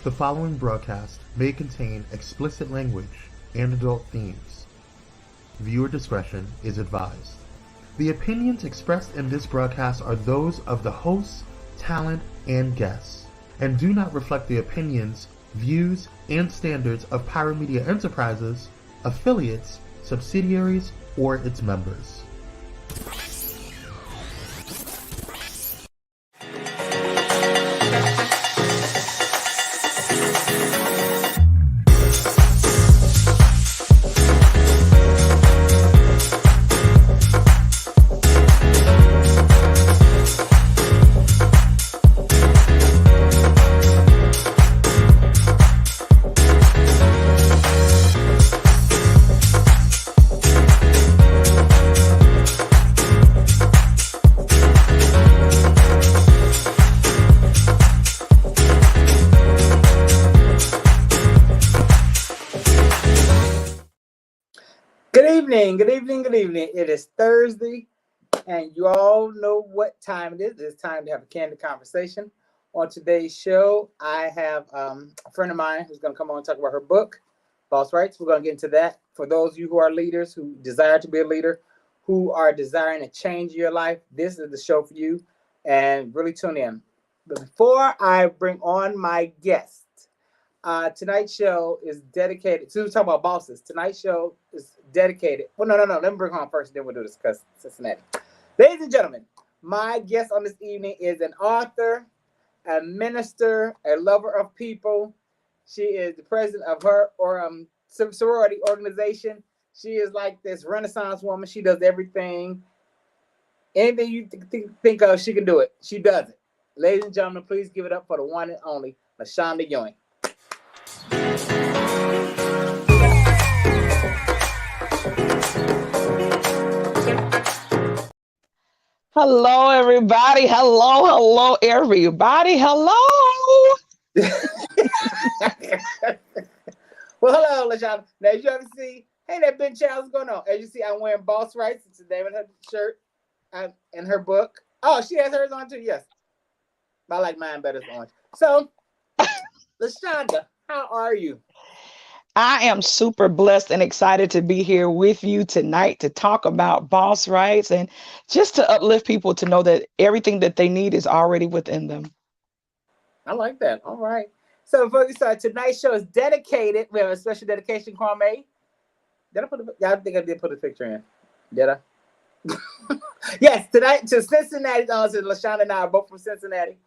The following broadcast may contain explicit language and adult themes. Viewer discretion is advised. The opinions expressed in this broadcast are those of the hosts, talent, and guests, and do not reflect the opinions, views, and standards of Pyro Media Enterprises, affiliates, subsidiaries, or its members. Good evening. It is Thursday, and you all know what time it is. It's time to have a candid conversation. On today's show, I have a friend of mine who's going to come on and talk about her book, Boss Rights. We're going to get into that. For those of you who are leaders, who desire to be a leader, who are desiring to change your life, this is the show for you, and really tune in. But before I bring on my guest, tonight's show is dedicated. So we talk about bosses. Tonight's show is dedicated. Well, no. Let me bring her on first, then we'll do this because Cincinnati. Ladies and gentlemen, my guest on this evening is an author, a minister, a lover of people. She is the president of her sorority organization. She is like this Renaissance woman. She does everything. Anything you think of, she can do it. She does it. Ladies and gentlemen, please give it up for the one and only LaShonda Ewing. Hello, everybody. Hello, everybody. Hello. Well, hello, LaShonda. Now, as you ever see, hey, that Ben Child's going on. As you see, I'm wearing Boss Rights. It's the name of her shirt and her book. Oh, she has hers on too. Yes. I like mine better as orange. So, LaShonda, how are you? I am super blessed and excited to be here with you tonight to talk about boss rights and just to uplift people to know that everything that they need is already within them. I like that. All right. So before we start, tonight's show is dedicated. We have a special dedication, Kwame. Did I put I think I did put a picture in. Did I? Yes, tonight to Cincinnati. So LaShonda and I are both from Cincinnati.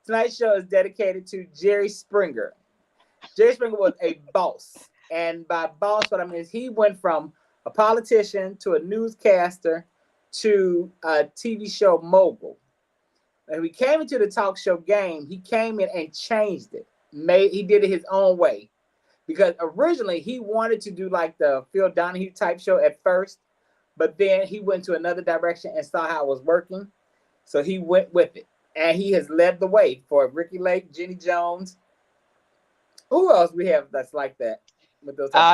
Tonight's show is dedicated to Jerry Springer. Jerry Springer was a boss. And by boss, what I mean is he went from a politician to a newscaster to a TV show mogul. And we came into the talk show game, he came in and changed it. He did it his own way. Because originally he wanted to do like the Phil Donahue type show at first, but then he went to another direction and saw how it was working. So he went with it. And he has led the way for Ricky Lake, Jenny Jones. Who else we have that's like that?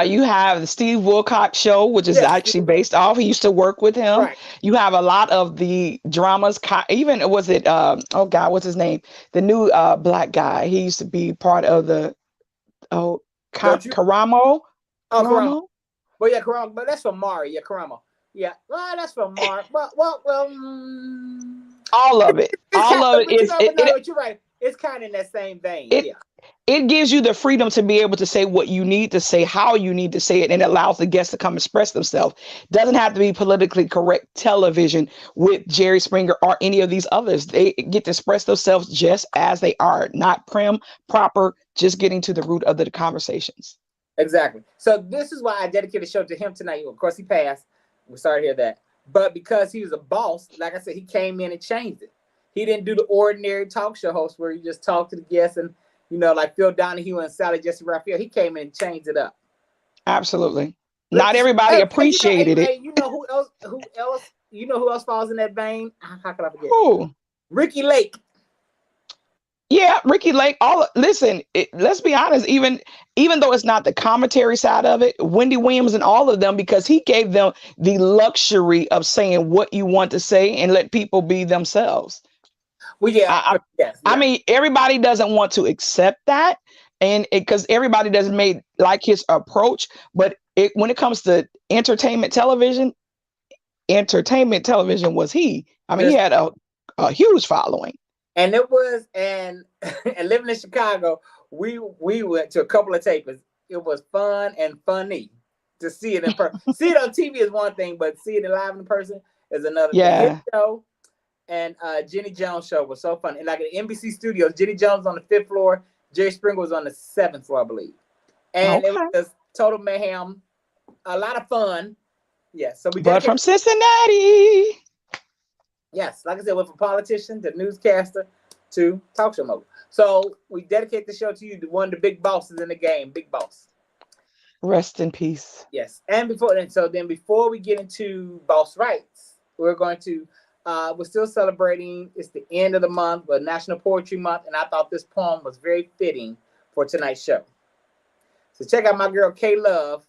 You have the Steve Wilcox show, which is actually based off. He used to work with him. Right. You have a lot of the dramas. Even was it? Oh God, what's his name? The new black guy. He used to be part of the Karamo. Oh, Karamo. Well, yeah, Karamo. But that's from Mari. Yeah, Karamo. Yeah. Well, that's from Mari. Well. All of it. All of it is. You're right. It's kind of in that same vein. It gives you the freedom to be able to say what you need to say, how you need to say it, and it allows the guests to come express themselves. Doesn't have to be politically correct television with Jerry Springer or any of these others. They get to express themselves just as they are, not prim, proper, just getting to the root of the conversations. Exactly. So this is why I dedicated the show to him tonight. Of course, he passed. We're sorry to hear that. But because he was a boss, like I said, he came in and changed it. He didn't do the ordinary talk show host where you just talk to the guests and, like Phil Donahue and Sally Jesse Raphael. He came in and changed it up. Absolutely. Not everybody appreciated it. You know who else? You know who else falls in that vein? How could I forget? Who? Ricky Lake. Yeah, Ricky Lake. Let's be honest. Even though it's not the commentary side of it, Wendy Williams and all of them, because he gave them the luxury of saying what you want to say and let people be themselves. Well, yeah. I mean, everybody doesn't want to accept that, And because everybody doesn't like his approach, but when it comes to entertainment television was he. I mean, he had a huge following. And it was, and living in Chicago, we went to a couple of tapings. It was fun and funny to see it in person. See it on TV is one thing, but see it live in person is another thing. His show and Jenny Jones show was so fun. And like at NBC Studios, Jenny Jones was on the 5th floor, Jerry Springer was on the 7th floor, I believe. And it was total mayhem, a lot of fun. Yes, so but from Cincinnati. Yes, like I said, we're from politician to newscaster to talk show mogul. So we dedicate the show to you, one of the big bosses in the game, Big Boss. Rest in peace. Yes, and before we get into boss rights, we're going to we're still celebrating. It's the end of the month, but National Poetry Month, and I thought this poem was very fitting for tonight's show. So check out my girl K Love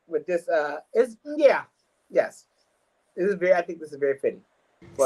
with this. Yes. I think this is very fitting.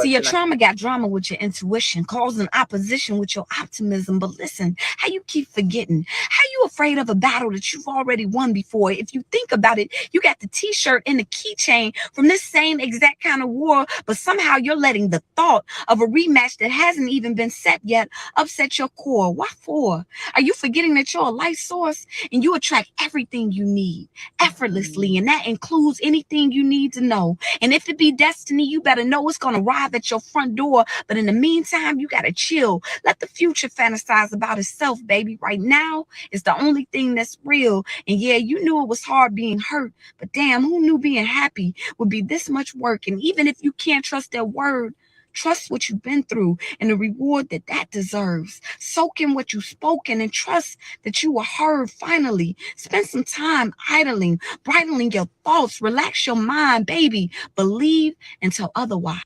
See, your trauma got drama with your intuition, causing opposition with your optimism. But listen, how you keep forgetting? How you afraid of a battle that you've already won before? If you think about it, you got the t-shirt and the keychain from this same exact kind of war, but somehow you're letting the thought of a rematch that hasn't even been set yet upset your core. What for? Are you forgetting that you're a light source and you attract everything you need effortlessly, and that includes anything you need to know? And if it be destiny, you better know it's gonna arrive at your front door. But in the meantime, you gotta chill. Let the future fantasize about itself, baby. Right now is the only thing that's real. And yeah, you knew it was hard being hurt, but damn, who knew being happy would be this much work? And even if you can't trust their word, trust what you've been through and the reward that deserves. Soak in what you've spoken and trust that you were heard finally. Spend some time idling, bridling your thoughts. Relax your mind, baby. Believe until otherwise.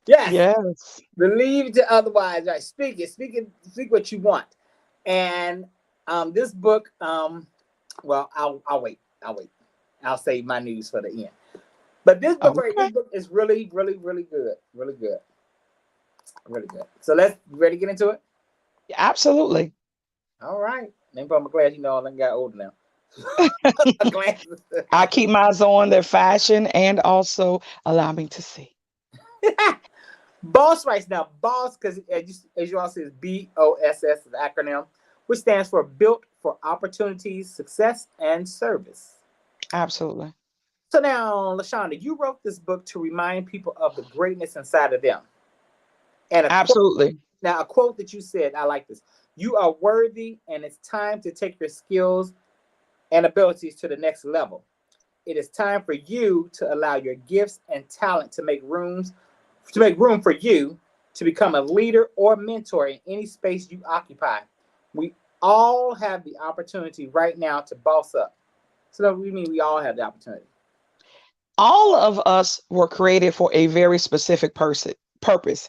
Yes. Believe to otherwise. Right. Speak what you want. And this book, well, I'll wait. I'll save my news for the end. But this book, this book is really, really, really good. Really good. Really good. So let's ready to get into it? Absolutely. All right. Name put my glasses, I got older now. I keep my eyes on their fashion and also allow me to see. Boss rights now. Boss, because as you all see, is B.O.S.S. is the acronym, which stands for Built for Opportunities, Success, and Service. Absolutely. So now, LaShonda, you wrote this book to remind people of the greatness inside of them. And absolutely. A quote that you said, I like this. You are worthy, and it's time to take your skills and abilities to the next level. It is time for you to allow your gifts and talent to make room for you to become a leader or mentor in any space you occupy. We all have the opportunity right now to boss up. So we mean we all have the opportunity. All of us were created for a very specific purpose.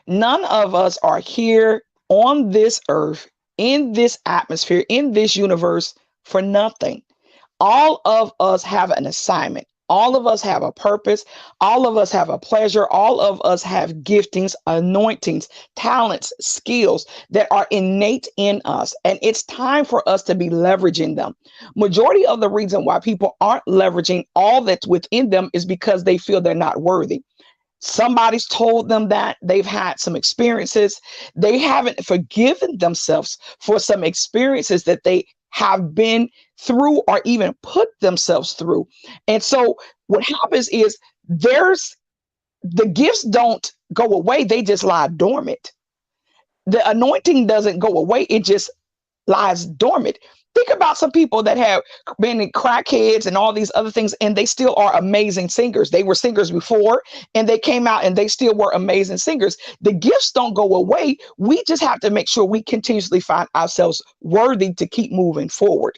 None of us are here on this earth, in this atmosphere, in this universe for nothing. All of us have an assignment. All of us have a purpose. All of us have a pleasure. All of us have giftings, anointings, talents, skills that are innate in us. And it's time for us to be leveraging them. Majority of the reason why people aren't leveraging all that's within them is because they feel they're not worthy. Somebody's told them that. They've had some experiences. They haven't forgiven themselves for some experiences that they have been through or even put themselves through. And so what happens is the gifts don't go away. They just lie dormant. The anointing doesn't go away. It just lies dormant. Think about some people that have been crackheads and all these other things, and they still are amazing singers. They were singers before, and they came out and they still were amazing singers. The gifts don't go away. We just have to make sure we continuously find ourselves worthy to keep moving forward.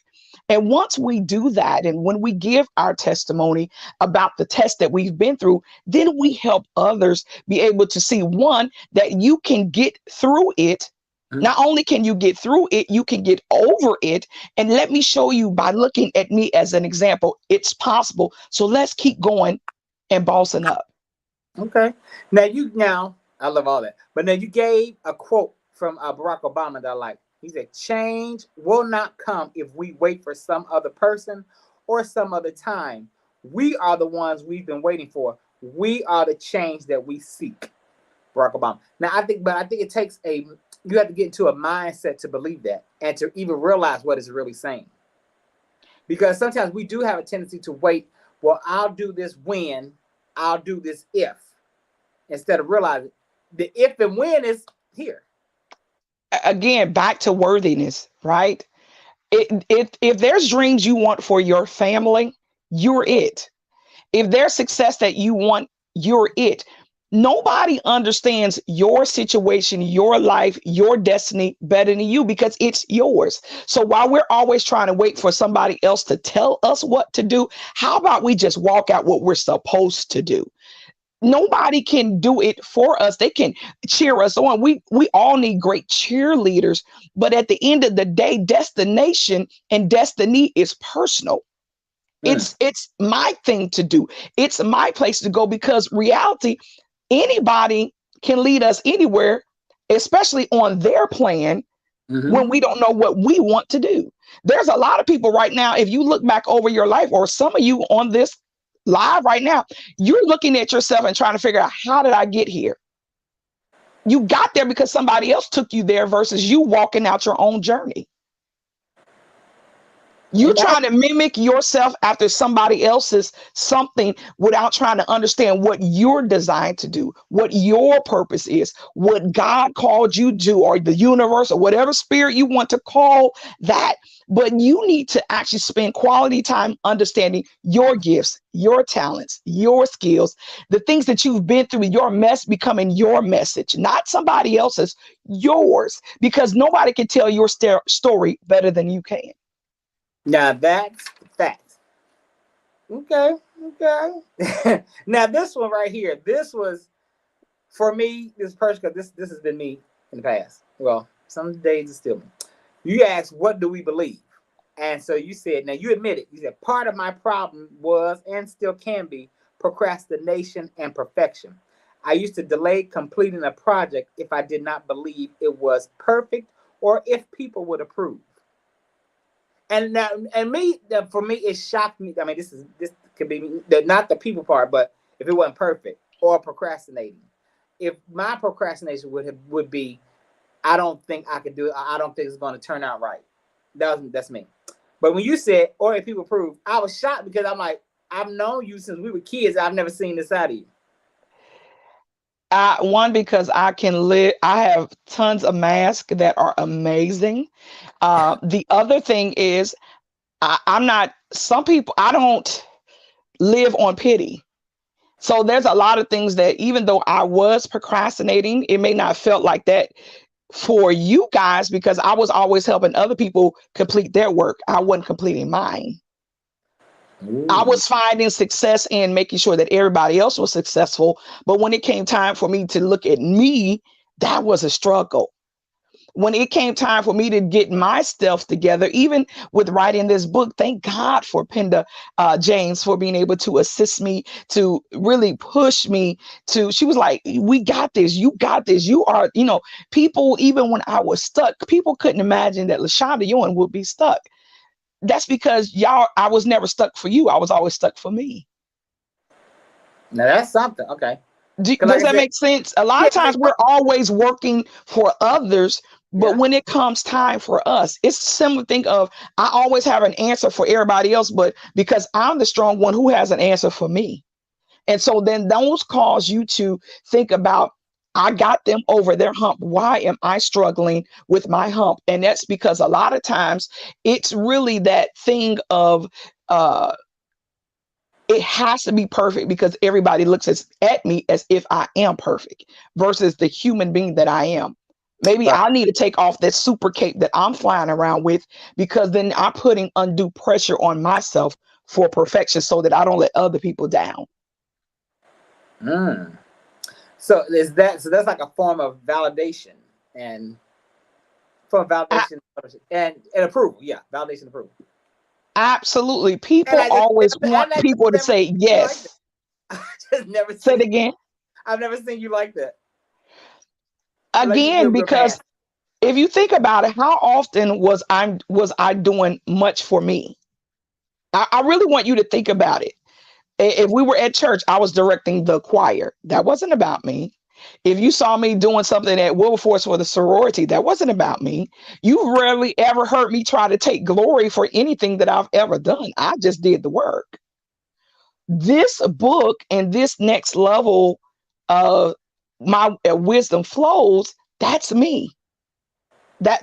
And once we do that, and when we give our testimony about the test that we've been through, then we help others be able to see, one, that you can get through it. Not only can you get through it, you can get over it. And let me show you by looking at me as an example, it's possible. So let's keep going and bossing up. Okay. Now I love all that. But then you gave a quote from Barack Obama that I like. He said, change will not come if we wait for some other person or some other time. We are the ones we've been waiting for. We are the change that we seek. Barack Obama. Now, I think it takes you have to get into a mindset to believe that and to even realize what it's really saying. Because sometimes we do have a tendency to wait. Well, I'll do this when, I'll do this if, instead of realizing the if and when is here. Again, back to worthiness, right? If there's dreams you want for your family, you're it. If there's success that you want, you're it. Nobody understands your situation, your life, your destiny better than you because it's yours. So while we're always trying to wait for somebody else to tell us what to do, how about we just walk out what we're supposed to do? Nobody can do it for us. They can cheer us on. We all need great cheerleaders, but at the end of the day, destination and destiny is personal. It's my thing to do. It's my place to go because reality, anybody can lead us anywhere, especially on their plan when we don't know what we want to do. There's a lot of people right now, if you look back over your life, or some of you on this live right now, you're looking at yourself and trying to figure out, how did I get here? You got there because somebody else took you there versus you walking out your own journey. You're trying to mimic yourself after somebody else's something without trying to understand what you're designed to do, what your purpose is, what God called you to do, or the universe, or whatever spirit you want to call that. But you need to actually spend quality time understanding your gifts, your talents, your skills, the things that you've been through, your mess becoming your message, not somebody else's, yours, because nobody can tell your story better than you can. Now that's fact. Okay. Now this one right here, this was for me, this person, because this has been me in the past. Well, some days it's still me. You asked, what do we believe? And so you said, now you admit it. You said part of my problem was and still can be procrastination and perfection. I used to delay completing a project if I did not believe it was perfect or if people would approve. And now, for me, it shocked me. I mean, this could be not the people part, but if it wasn't perfect or procrastinating, if my procrastination would be, I don't think I could do it. I don't think it's going to turn out right. That's me. But when you said, or if people approve, I was shocked because I'm like, I've known you since we were kids. I've never seen this side of you. One, because I have tons of masks that are amazing. The other thing is, I'm not, some people, I don't live on pity. So there's a lot of things that even though I was procrastinating, it may not felt like that for you guys because I was always helping other people complete their work. I wasn't completing mine. Ooh. I was finding success in making sure that everybody else was successful. But when it came time for me to look at me, that was a struggle. When it came time for me to get my stuff together, even with writing this book, thank God for Penda James for being able to assist me, to really push me to, she was like, we got this, you got this, you are, people, even when I was stuck, people couldn't imagine that LaShonda Ewing would be stuck. That's because I was never stuck for you. I was always stuck for me. Now that's something. Okay. Does that make sense? A lot of times we're always working for others, but when it comes time for us, it's a similar thing of, I always have an answer for everybody else, but because I'm the strong one, who has an answer for me? And so then those cause you to think about, I got them over their hump. Why am I struggling with my hump? And that's because a lot of times it's really that thing of, it has to be perfect because everybody looks at me as if I am perfect versus the human being that I am. Maybe I need to take off that super cape that I'm flying around with, because then I'm putting undue pressure on myself for perfection so that I don't let other people down. So that's like a form of validation and and approval. Yeah, validation, approval. Absolutely. People always want people to say yes. I just never say it again. I've never seen you like that. again, because past. if you think about it, how often was I doing much for me? I really want you to think about it. If we were at church, I was directing the choir. That wasn't about me. If you saw me doing something at Wilberforce for the sorority, that wasn't about me. You rarely ever heard me try to take glory for anything that I've ever done. I just did the work. This book and this next level of my wisdom flows, that's me.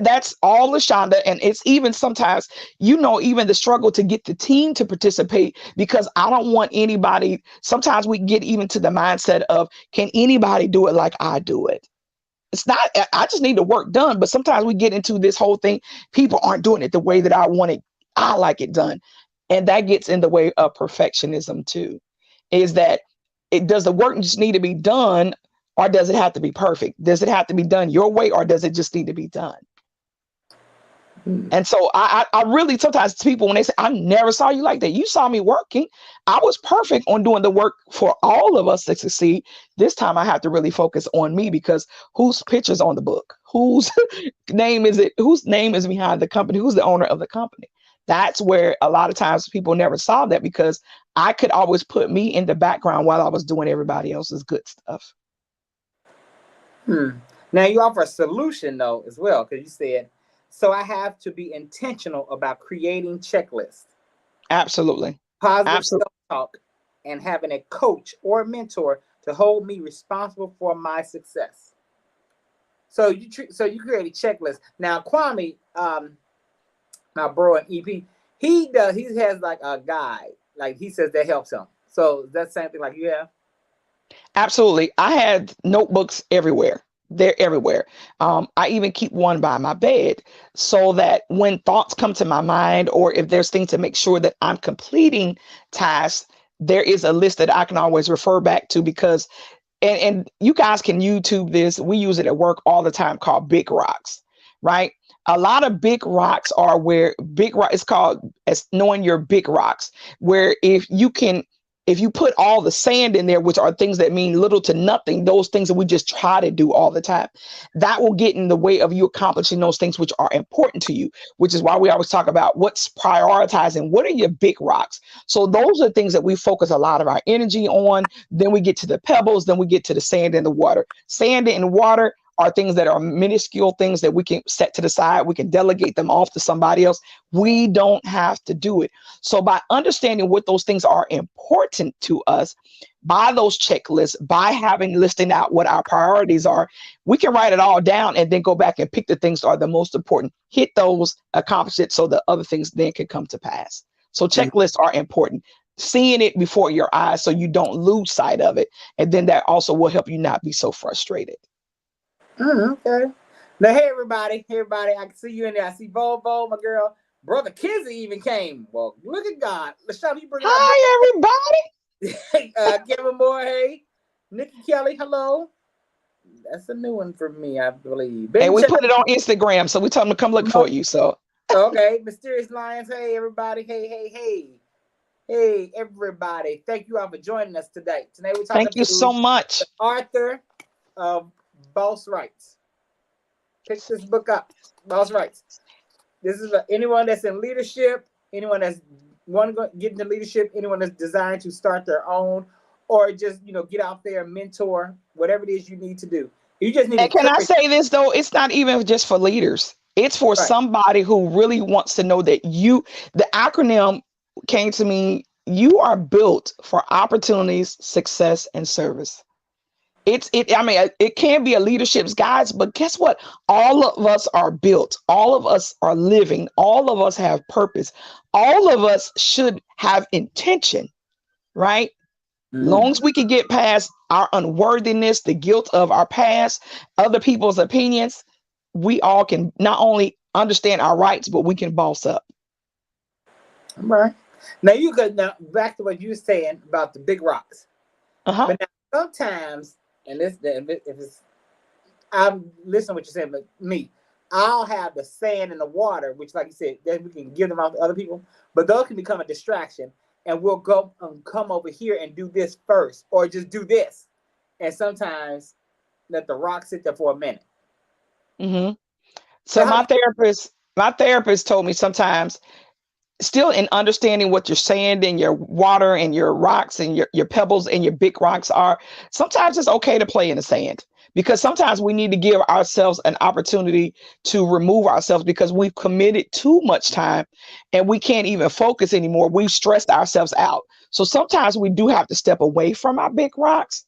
That's all LaShonda, and it's even sometimes, even the struggle to get the team to participate, because I don't want anybody. Sometimes we get even to the mindset of, can anybody do it like I do it? It's not, I just need the work done. But sometimes we get into this whole thing, people aren't doing it the way that I want it. I like it done. And that gets in the way of perfectionism too. Is that does the work just need to be done, or does it have to be perfect? Does it have to be done your way, or does it just need to be done? And so I really, sometimes people, when they say, I never saw you like that, you saw me working. I was perfect on doing the work for all of us to succeed. This time I have to really focus on me, because whose picture's on the book? Whose name is it? Whose name is behind the company? Who's the owner of the company? That's where a lot of times people never saw that, because I could always put me in the background while I was doing everybody else's good stuff. Now you offer a solution though as well, because you said, so I have to be intentional about creating checklists, Absolutely. positive Absolutely. self-talk, and having a coach or mentor to hold me responsible for my success. So you create a checklist. Now Kwame, my bro and EP, he has like a guide, like he says that helps him. So that's the same thing like you have. Absolutely. I had notebooks everywhere. They're everywhere. I even keep one by my bed, so that when thoughts come to my mind, or if there's things to make sure that I'm completing tasks, there is a list that I can always refer back to. Because, and you guys can YouTube this. We use it at work all the time, called big rocks, right? A lot of big rocks are where big rock, it's called as knowing your big rocks, where if you put all the sand in there, which are things that mean little to nothing, those things that we just try to do all the time, that will get in the way of you accomplishing those things which are important to you, which is why we always talk about what's prioritizing. What are your big rocks? So those are things that we focus a lot of our energy on. Then we get to the pebbles, then we get to the sand and the water. Sand and water are things that are minuscule things that we can set to the side. We can delegate them off to somebody else. We don't have to do it. So by understanding what those things are important to us, by those checklists, by listing out what our priorities are, we can write it all down and then go back and pick the things that are the most important, hit those, accomplish it, so the other things then can come to pass. So checklists are important. Seeing it before your eyes so you don't lose sight of it. And then that also will help you not be so frustrated. Okay. Now, hey everybody, I can see you in there. I see Volvo, my girl, brother Kizzy even came. Well, look at God. LaShonda, you bring it up. Hi, everybody. Kevin Moore, hey. Nikki Kelly, hello. That's a new one for me, I believe. And we put it on Instagram, so we told them to come look for you. So okay, Mysterious Lions, hey everybody, hey everybody. Thank you all for joining us today. Today we're talking thank you so much. The author of Boss Rights. Pick this book up, Boss Rights. This is anyone that's in leadership, anyone that's want to get into leadership, anyone that's desiring to start their own, or just get out there and mentor, whatever it is you need to do. You just need. And can I say this though? It's not even just for leaders. It's for somebody who really wants to know that the acronym came to me. You are built for opportunities, success, and service. It can be a leadership's guides, but guess what? All of us are built. All of us are living. All of us have purpose. All of us should have intention, right? Long as we can get past our unworthiness, the guilt of our past, other people's opinions, we all can not only understand our rights, but we can boss up. All right. Now back to what you were saying about the big rocks. But now sometimes, and if it's, I'm listening to what you're saying, but I'll have the sand and the water, which, like you said, then we can give them out to other people, but those can become a distraction. And we'll go come over here and do this first, or just do this. And sometimes let the rock sit there for a minute. Hmm. So So how do my therapist told me sometimes, still in understanding what your sand and your water and your rocks and your pebbles and your big rocks are, sometimes it's okay to play in the sand, because sometimes we need to give ourselves an opportunity to remove ourselves because we've committed too much time and we can't even focus anymore. We've stressed ourselves out. So sometimes we do have to step away from our big rocks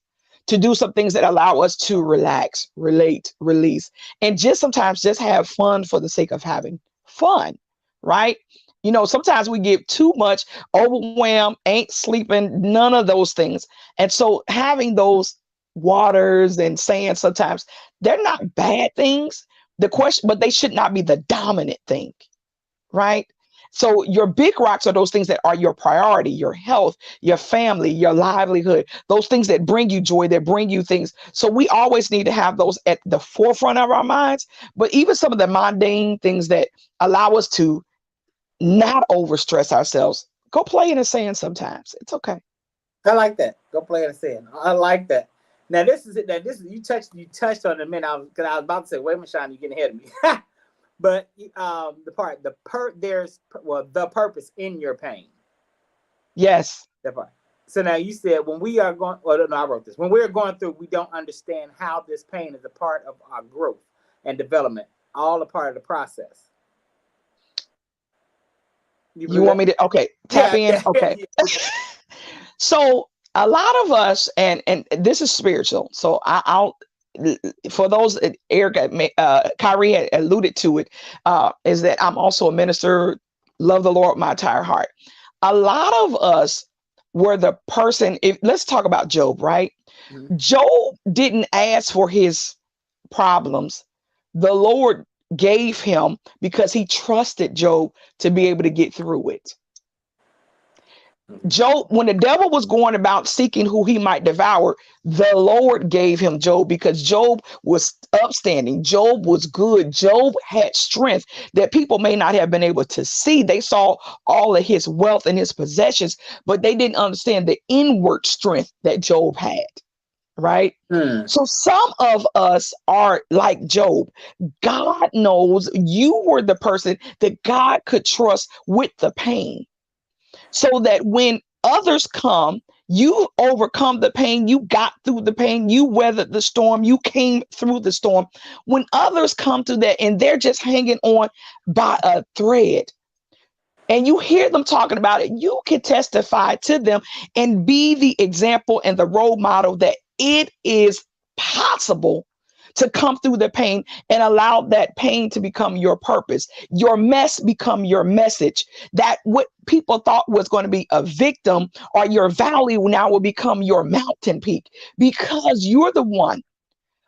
to do some things that allow us to relax, relate, release, and just sometimes just have fun for the sake of having fun, right? You know, sometimes we get too much, overwhelmed, ain't sleeping, none of those things. And so having those waters and sand sometimes, they're not bad things. The question, but they should not be the dominant thing, right? So your big rocks are those things that are your priority, your health, your family, your livelihood, those things that bring you joy, that bring you things. So we always need to have those at the forefront of our minds. But even some of the mundane things that allow us to not overstress ourselves, go play in the sand sometimes. It's okay. I like that. Go play in the sand. I like that. Now this is it. Now this is you touched on it a minute. Because I was about to say, wait a minute, Sean, you're getting ahead of me. But the purpose in your pain. Yes. That part. So now you said when we are going. Well, no, I wrote this. When we're going through, we don't understand how this pain is a part of our growth and development. All a part of the process. You You believe want that? me to, okay, tap Yeah, in? yeah, Okay. yeah. So a lot of us, and this is spiritual. So I'll, for those, Erica, Kyrie had alluded to it, is that I'm also a minister, love the Lord with my entire heart. A lot of us were the person, if let's talk about Job, right? Mhm. Job didn't ask for his problems. The Lord gave him because he trusted Job to be able to get through it. Job, when the devil was going about seeking who he might devour, the Lord gave him Job because Job was upstanding. Job was good. Job had strength that people may not have been able to see. They saw all of his wealth and his possessions, but they didn't understand the inward strength that Job had, right? Hmm. So some of us are like Job. God knows you were the person that God could trust with the pain, so that when others come, you overcome the pain, you got through the pain, you weathered the storm, you came through the storm. When others come to that and they're just hanging on by a thread, and you hear them talking about it, you can testify to them and be the example and the role model that it is possible to come through the pain and allow that pain to become your purpose, your mess become your message, that what people thought was going to be a victim or your valley now will become your mountain peak, because you're the one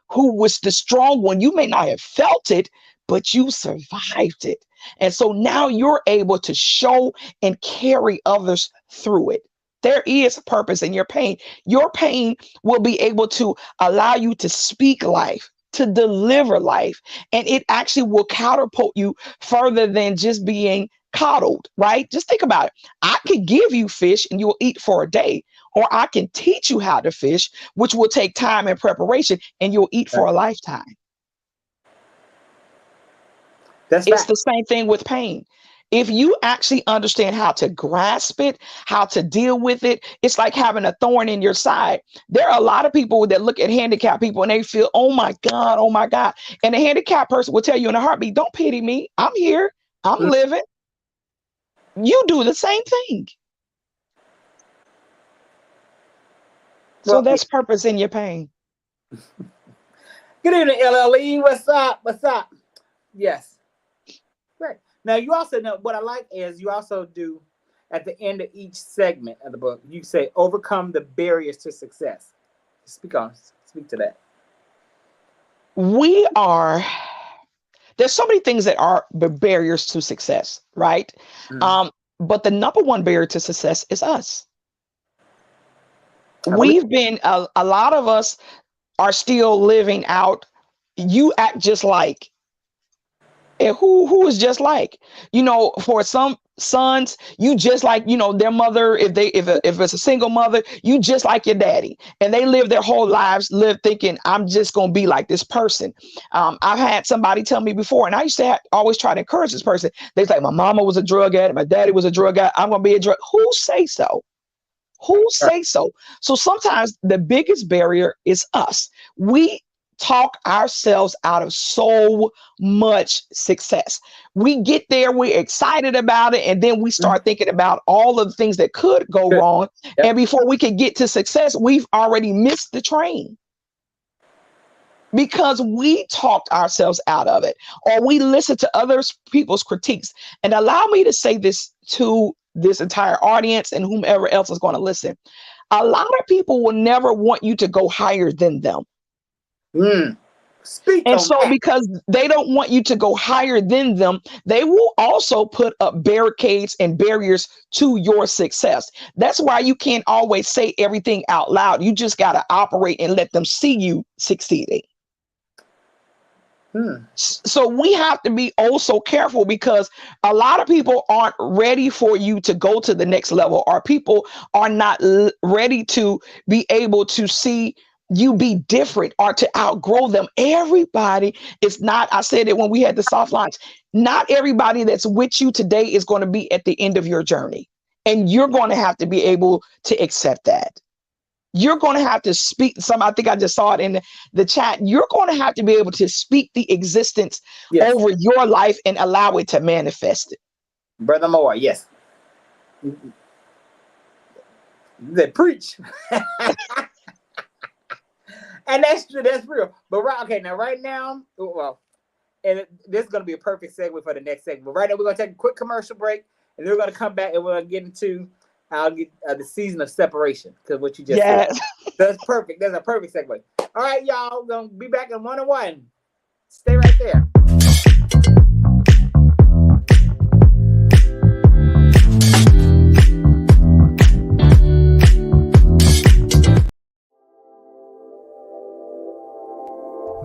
who was the strong one. You may not have felt it, but you survived it. And so now you're able to show and carry others through it. There is purpose in your pain. Your pain will be able to allow you to speak life, to deliver life, and it actually will catapult you further than just being coddled, right? Just think about it. I could give you fish and you'll eat for a day, or I can teach you how to fish, which will take time and preparation, and you'll eat for a lifetime. That's It's fact. the same thing with pain. If you actually understand how to grasp it, how to deal with it, it's like having a thorn in your side. There are a lot of people that look at handicapped people and they feel, oh my God, oh my God. And a handicapped person will tell you in a heartbeat, don't pity me. I'm here. I'm Mm. living. You do the same thing. So Well, yeah. that's purpose in your pain. Good evening, LLE. What's up? What's up? Yes. Great. Now you also know what I like is you also do at the end of each segment of the book, you say overcome the barriers to success. Speak to that. We are, there's so many things that are the barriers to success, right? Mm. Um, but the number one barrier to success is us. I believe. We've been, a lot of us are still living out, you act just like, And who is just like, for some sons, you just like, their mother. If it's a single mother, you just like your daddy, and they live their whole lives thinking, I'm just gonna be like this person. I've had somebody tell me before, and I used to always try to encourage this person. They say my mama was a drug addict, my daddy was a drug addict, I'm gonna be a drug. Who say so? Who say so? So sometimes the biggest barrier is us. We talk ourselves out of so much success. We get there, we're excited about it, and then we start thinking about all of the things that could go wrong. Yep. And before we can get to success, we've already missed the train because we talked ourselves out of it, or we listened to other people's critiques. And allow me to say this to this entire audience and whomever else is going to listen. A lot of people will never want you to go higher than them. Speak and on so that. Because they don't want you to go higher than them, they will also put up barricades and barriers to your success. That's why you can't always say everything out loud. You just got to operate and let them see you succeeding. So we have to be also careful, because a lot of people aren't ready for you to go to the next level, or people are not ready to be able to see you be different or to outgrow them. Everybody is not, I said it when we had the soft launch, not everybody that's with you today is going to be at the end of your journey. And you're going to have to be able to accept that. You're going to have to speak I think I just saw it in the chat. You're going to have to be able to speak the existence over your life and allow it to manifest it. Brother Moore, yes. They preach. And that's true, that's real. But right now, well, and this is going to be a perfect segue for the next segment. But right now, we're going to take a quick commercial break, and then we're going to come back and we're going to get into the season of separation, because what you just said. That's perfect. That's a perfect segue. All right, y'all. We're going to be back in 101. Stay right there.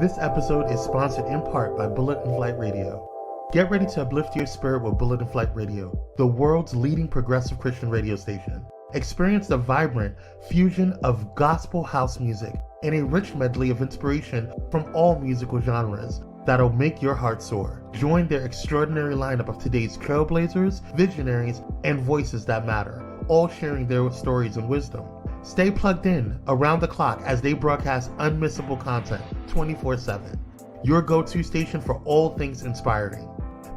This episode is sponsored in part by Bullet and Flight Radio. Get ready to uplift your spirit with Bullet and Flight Radio, the world's leading progressive Christian radio station. Experience the vibrant fusion of gospel house music and a rich medley of inspiration from all musical genres that'll make your heart soar. Join their extraordinary lineup of today's trailblazers, visionaries, and voices that matter, all sharing their stories and wisdom. Stay plugged in around the clock as they broadcast unmissable content 24/7. Your go-to station for all things inspiring.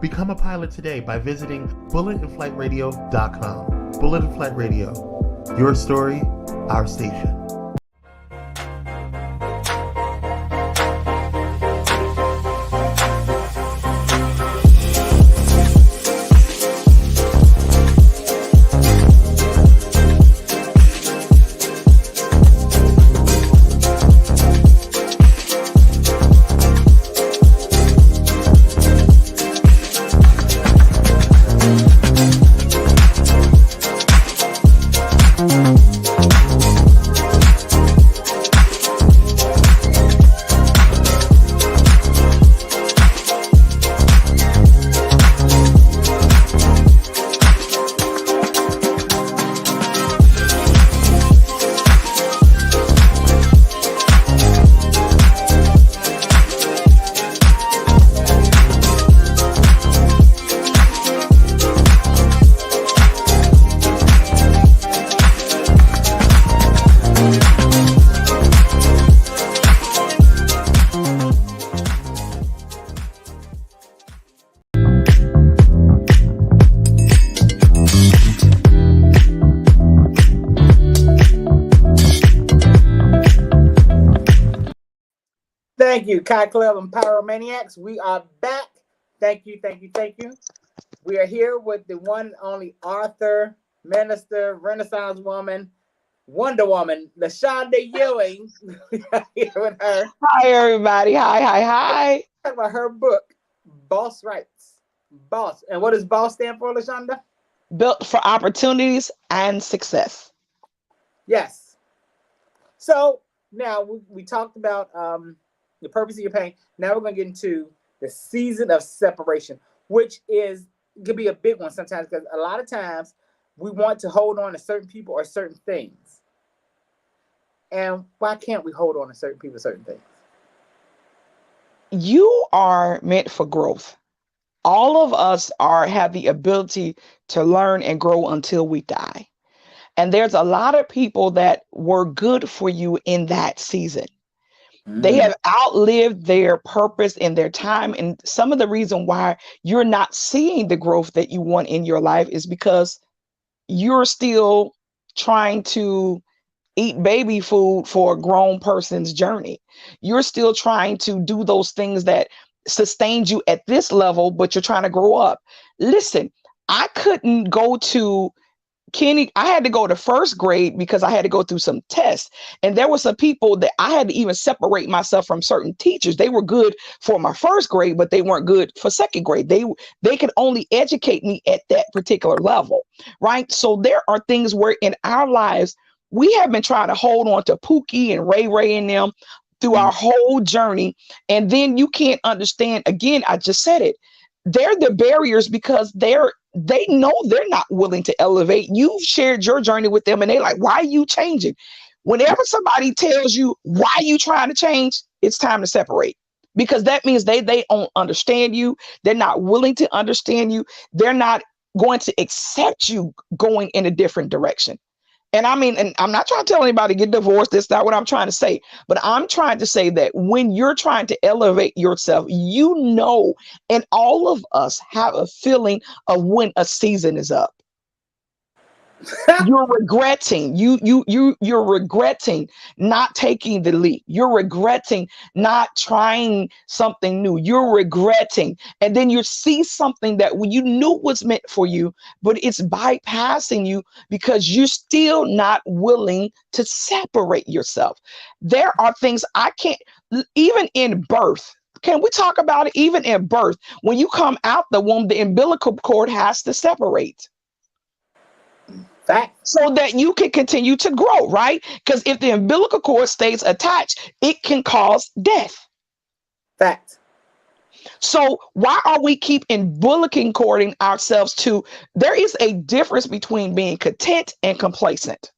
Become a pilot today by visiting bulletandflightradio.com. Bullet and Flight Radio. Your story, our station. Thank you, Kai Club and Pyromaniacs. We are back. Thank you. We are here with the one and only author, minister, Renaissance woman, Wonder Woman, LaShonda Ewing. We are here with her. Hi, everybody. Hi. Talk about her book, Boss Rights. Boss. And what does BOSS stand for, LaShonda? Built for opportunities and success. Yes. So now we talked about the purpose of your pain. Now we're going to get into the season of separation, which is could be a big one sometimes, because a lot of times we want to hold on to certain people or certain things. And why can't we hold on to certain people, certain things? You are meant for growth. All of us have the ability to learn and grow until we die. And there's a lot of people that were good for you in that season. They Mm. have outlived their purpose in their time. And some of the reason why you're not seeing the growth that you want in your life is because you're still trying to eat baby food for a grown person's journey. You're still trying to do those things that sustained you at this level, but you're trying to grow up. Listen, I couldn't go to Kenny, I had to go to first grade because I had to go through some tests. And there were some people that I had to even separate myself from certain teachers. They were good for my first grade, but they weren't good for second grade. They could only educate me at that particular level, right? So there are things where in our lives, we have been trying to hold on to Pookie and Ray Ray and them through our whole journey. And then you can't understand, again, I just said it. They're the barriers because they know they're not willing to elevate. You've shared your journey with them and they're like, why are you changing? Whenever somebody tells you why are you trying to change, it's time to separate, because that means they don't understand you. They're not willing to understand you. They're not going to accept you going in a different direction. And I mean, and I'm not trying to tell anybody to get divorced. That's not what I'm trying to say. But I'm trying to say that when you're trying to elevate yourself, and all of us have a feeling of when a season is up. You're regretting you're regretting not taking the leap. You're regretting not trying something new. You're regretting, and then you see something that you knew was meant for you, but it's bypassing you because you're still not willing to separate yourself. There are things I can't, even in birth. Can we talk about it? Even in birth, when you come out the womb, the umbilical cord has to separate Fact. so that you can continue to grow, right? Because if the umbilical cord stays attached, it can cause death. Fact. So why are we keep umbilical cording ourselves to? There is a difference between being content and complacent.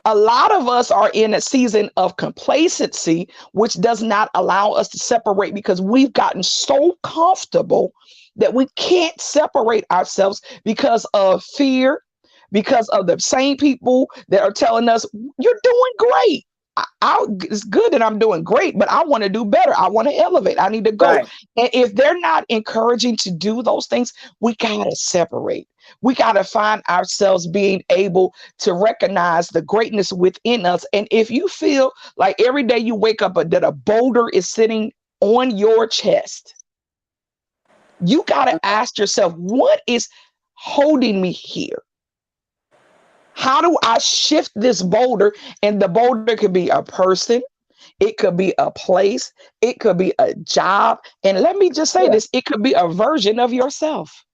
A lot of us are in a season of complacency, which does not allow us to separate because we've gotten so comfortable that we can't separate ourselves because of fear, because of the same people that are telling us, you're doing great. It's good that I'm doing great, but I want to do better. I want to elevate. I need to go. Right. And if they're not encouraging to do those things, we got to separate. We got to find ourselves being able to recognize the greatness within us. And if you feel like every day you wake up that a boulder is sitting on your chest, you got to ask yourself, what is holding me here? How do I shift this boulder? And the boulder could be a person, it could be a place, it could be a job. And let me just say Yeah. this, it could be a version of yourself.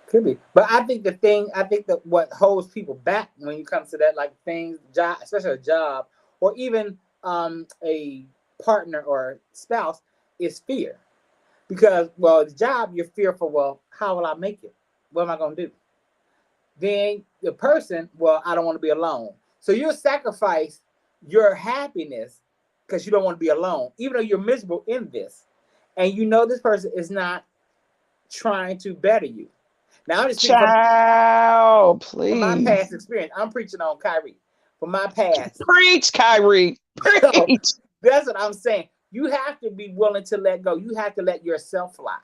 Could be. But I think that what holds people back when you come to that, like things, job, especially a job, or even a partner or spouse, is fear. Because, well, the job, you're fearful, well, how will I make it? What am I going to do? Then the person, well, I don't want to be alone. So you'll sacrifice your happiness because you don't want to be alone, even though you're miserable in this. And you know this person is not trying to better you. Now I'm just speaking Child, from my please. past experience. I'm preaching on Kyrie. From my past. Preach, Kyrie. So Preach. that's what I'm saying. You have to be willing to let go. You have to let yourself fly.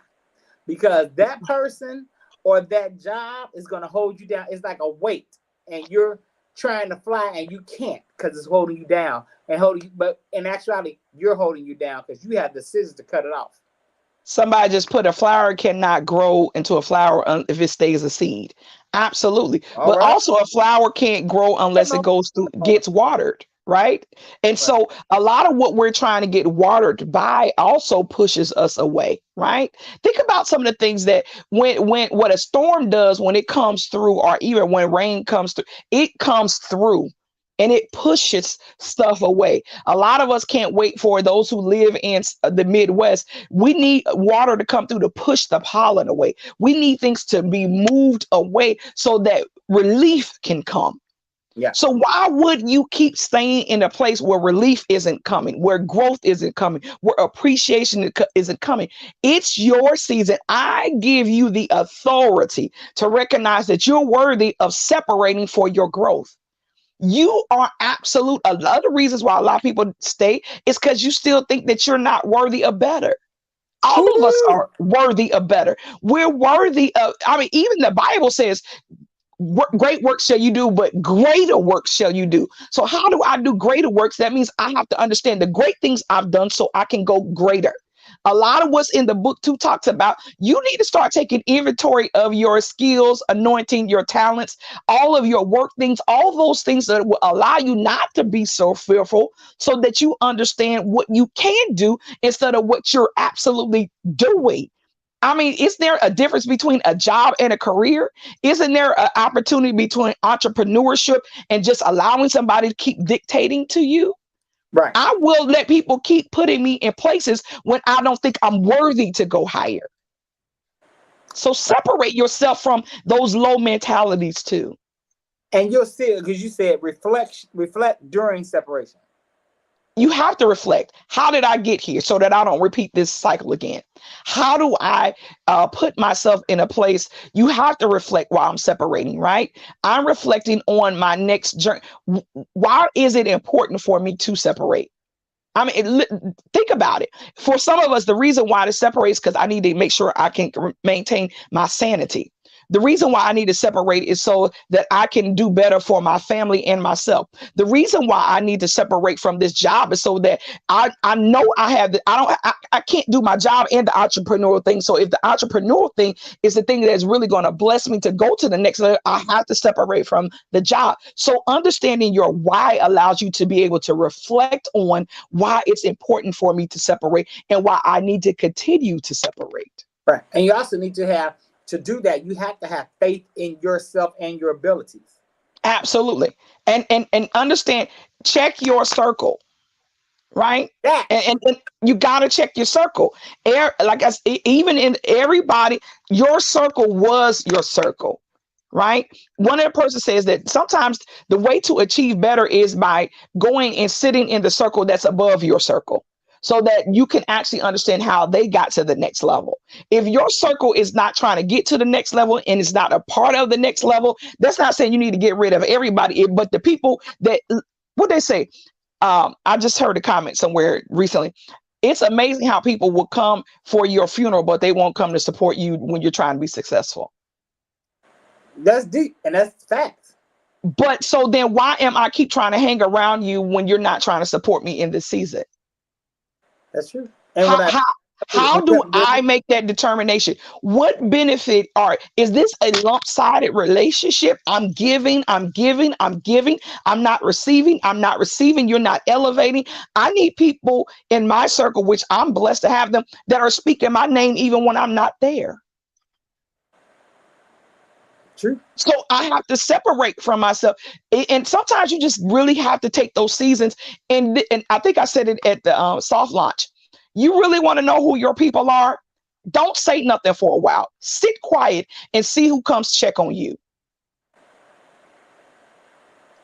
Because that person or that job is going to hold you down. It's like a weight, and you're trying to fly and you can't because it's holding you down and holding you. But in actuality, you're holding you down because you have the scissors to cut it off. Somebody just put a flower cannot grow into a flower if it stays a seed. Absolutely. All But right. also a flower can't grow unless it goes through, gets watered, right? And Right. so a lot of what we're trying to get watered by also pushes us away, right? Think about some of the things that when what a storm does when it comes through, or even when rain comes through, it comes through. and it pushes stuff away. A lot of us can't wait for those who live in the Midwest. We need water to come through to push the pollen away. We need things to be moved away so that relief can come. Yeah. So why would you keep staying in a place where relief isn't coming, where growth isn't coming, where appreciation isn't coming? It's your season. I give you the authority to recognize that you're worthy of separating for your growth. You are absolute. A lot of the reasons why a lot of people stay is because you still think that you're not worthy of better. All of us Woo! are worthy of better. We're worthy of, I mean, even the Bible says, great works shall you do, but greater works shall you do. So how do I do greater works? That means I have to understand the great things I've done so I can go greater. A lot of what's in the book too talks about you need to start taking inventory of your skills, anointing, your talents, all of your work things, all those things that will allow you not to be so fearful, so that you understand what you can do instead of what you're absolutely doing. I mean, is there a difference between a job and a career? Isn't there an opportunity between entrepreneurship and just allowing somebody to keep dictating to you? Right. I will let people keep putting me in places when I don't think I'm worthy to go higher. So separate yourself from those low mentalities too. And you'll see it because you said reflect during separation. You have to reflect. How did I get here so that I don't repeat this cycle again? How do I put myself in a place? You have to reflect while I'm separating, right? I'm reflecting on my next journey. Why is it important for me to separate? I mean, think about it. For some of us, the reason why to separate is because I need to make sure I can maintain my sanity. The reason why I need to separate is so that I can do better for my family and myself. The reason why I need to separate from this job is so that I know I can't do my job and the entrepreneurial thing. So if the entrepreneurial thing is the thing that's really going to bless me to go to the next level, I have to separate from the job. So understanding your why allows you to be able to reflect on why it's important for me to separate and why I need to continue to separate. Right. And you also need to do that, you have to have faith in yourself and your abilities. Absolutely. And understand, check your circle, right? Yeah. And you got to check your circle. Like even in everybody, your circle was your circle, right? One of the person says that sometimes the way to achieve better is by going and sitting in the circle that's above your circle, so that you can actually understand how they got to the next level. If your circle is not trying to get to the next level and is not a part of the next level, that's not saying you need to get rid of everybody, but the people that, what they say, I just heard a comment somewhere recently. It's amazing how people will come for your funeral, but they won't come to support you when you're trying to be successful. That's deep, and that's facts. But so then why am I keep trying to hang around you when you're not trying to support me in this season? That's true. And How do I make that determination? What benefit is this a lump-sided relationship? I'm giving, I'm giving, I'm giving. I'm not receiving, I'm not receiving. You're not elevating. I need people in my circle, which I'm blessed to have them, that are speaking my name even when I'm not there. True. So I have to separate from myself. And sometimes you just really have to take those seasons. And I think I said it at the soft launch. You really want to know who your people are? Don't say nothing for a while. Sit quiet and see who comes check on you.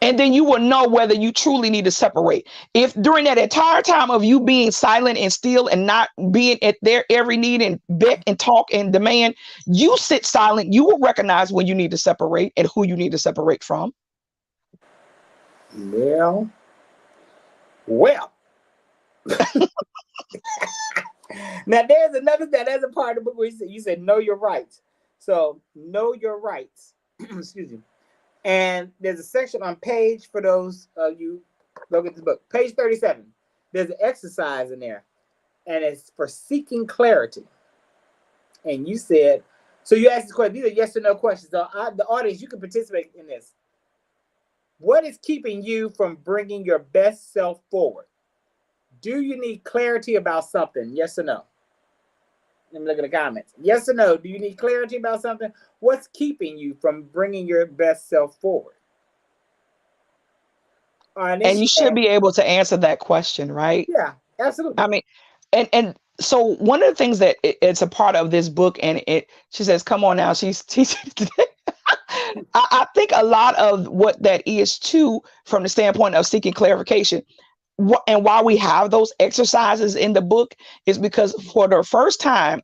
And then you will know whether you truly need to separate. If during that entire time of you being silent and still and not being at their every need and beck and talk and demand, you sit silent, you will recognize when you need to separate and who you need to separate from. Well. Now there's a part of the book where you said know your rights. So know your rights. Excuse me. And there's a section on page, for those of you look at this book, page 37. There's an exercise in there, and it's for seeking clarity. And you said, so you asked this question. These are yes or no questions. So the audience, you can participate in this. What is keeping you from bringing your best self forward? Do you need clarity about something? Yes or no? Let me look at the comments. Yes or no? Do you need clarity about something? What's keeping you from bringing your best self forward? All right, then And you she should asked, be able to answer that question, right? yeah, absolutely. I mean, and so one of the things that it's a part of this book, and she says, "Come on now." She's teaching. I think a lot of what that is too, from the standpoint of seeking clarification, and why we have those exercises in the book is because for the first time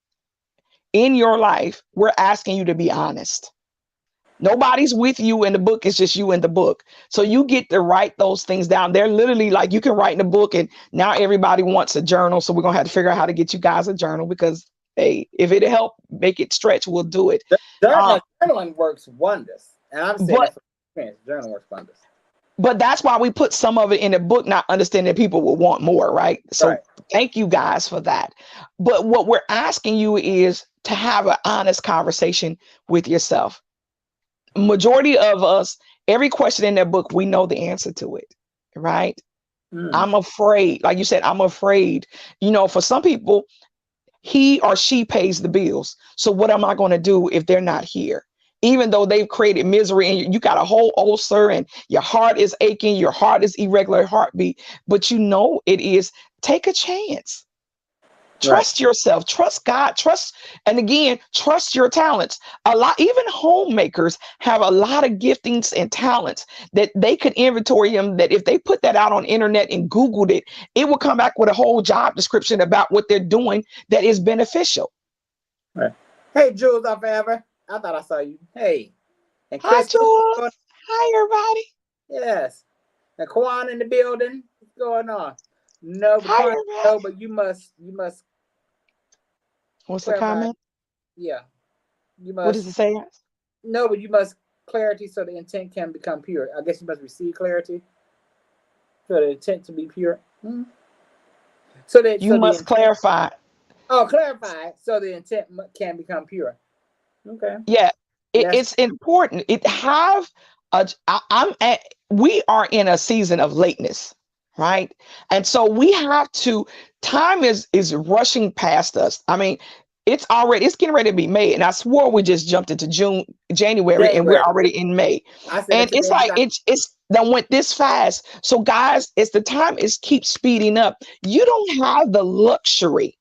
in your life, we're asking you to be honest. Nobody's with you in the book. It's just you in the book. So you get to write those things down. They're literally like, you can write in the book, and now everybody wants a journal. So we're going to have to figure out how to get you guys a journal, because hey, if it help make it stretch, we'll do it. Journaling works wonders. And I'm saying But that from experience. Journaling works wonders. that's why we put some of it in the book, not understanding that people will want more, right? So Right. thank you guys for that. But what we're asking you is to have an honest conversation with yourself. Majority of us, every question in that book, we know the answer to it, right? I'm afraid, like you said, I'm afraid. For some people, he or she pays the bills. So what am I going to do if they're not here? Even though they've created misery and you got a whole ulcer and your heart is aching, your heart is irregular heartbeat, but it is, take a chance. Right. Trust yourself, trust God, and again, trust your talents. Even homemakers have a lot of giftings and talents that they could inventory them, that if they put that out on internet and Googled it, it will come back with a whole job description about what they're doing that is beneficial. Right. Hey, Jules, off forever. I thought I saw you. Hey. And Hi, Crystal. Jules. Hi, everybody. Yes. And Kwan in the building. What's going on? No, but Hi, Kwan, everybody. no, but you must What's the clarify. comment? Yeah. You What does must it say? no, but you must clarity so the intent can become pure. I guess you must receive clarity for the intent to be pure. So that You so the must intent clarify. clarify so the intent can become pure. Okay. Yeah, Yes. it's important. We are in a season of lateness, right? And so we have to. Time is rushing past us. I mean, it's getting ready to be May, and I swore we just jumped into January, and we're January. already in May. I said And that it's today. like it's that went this fast. So guys, it's the time is keep speeding up. You don't have the luxury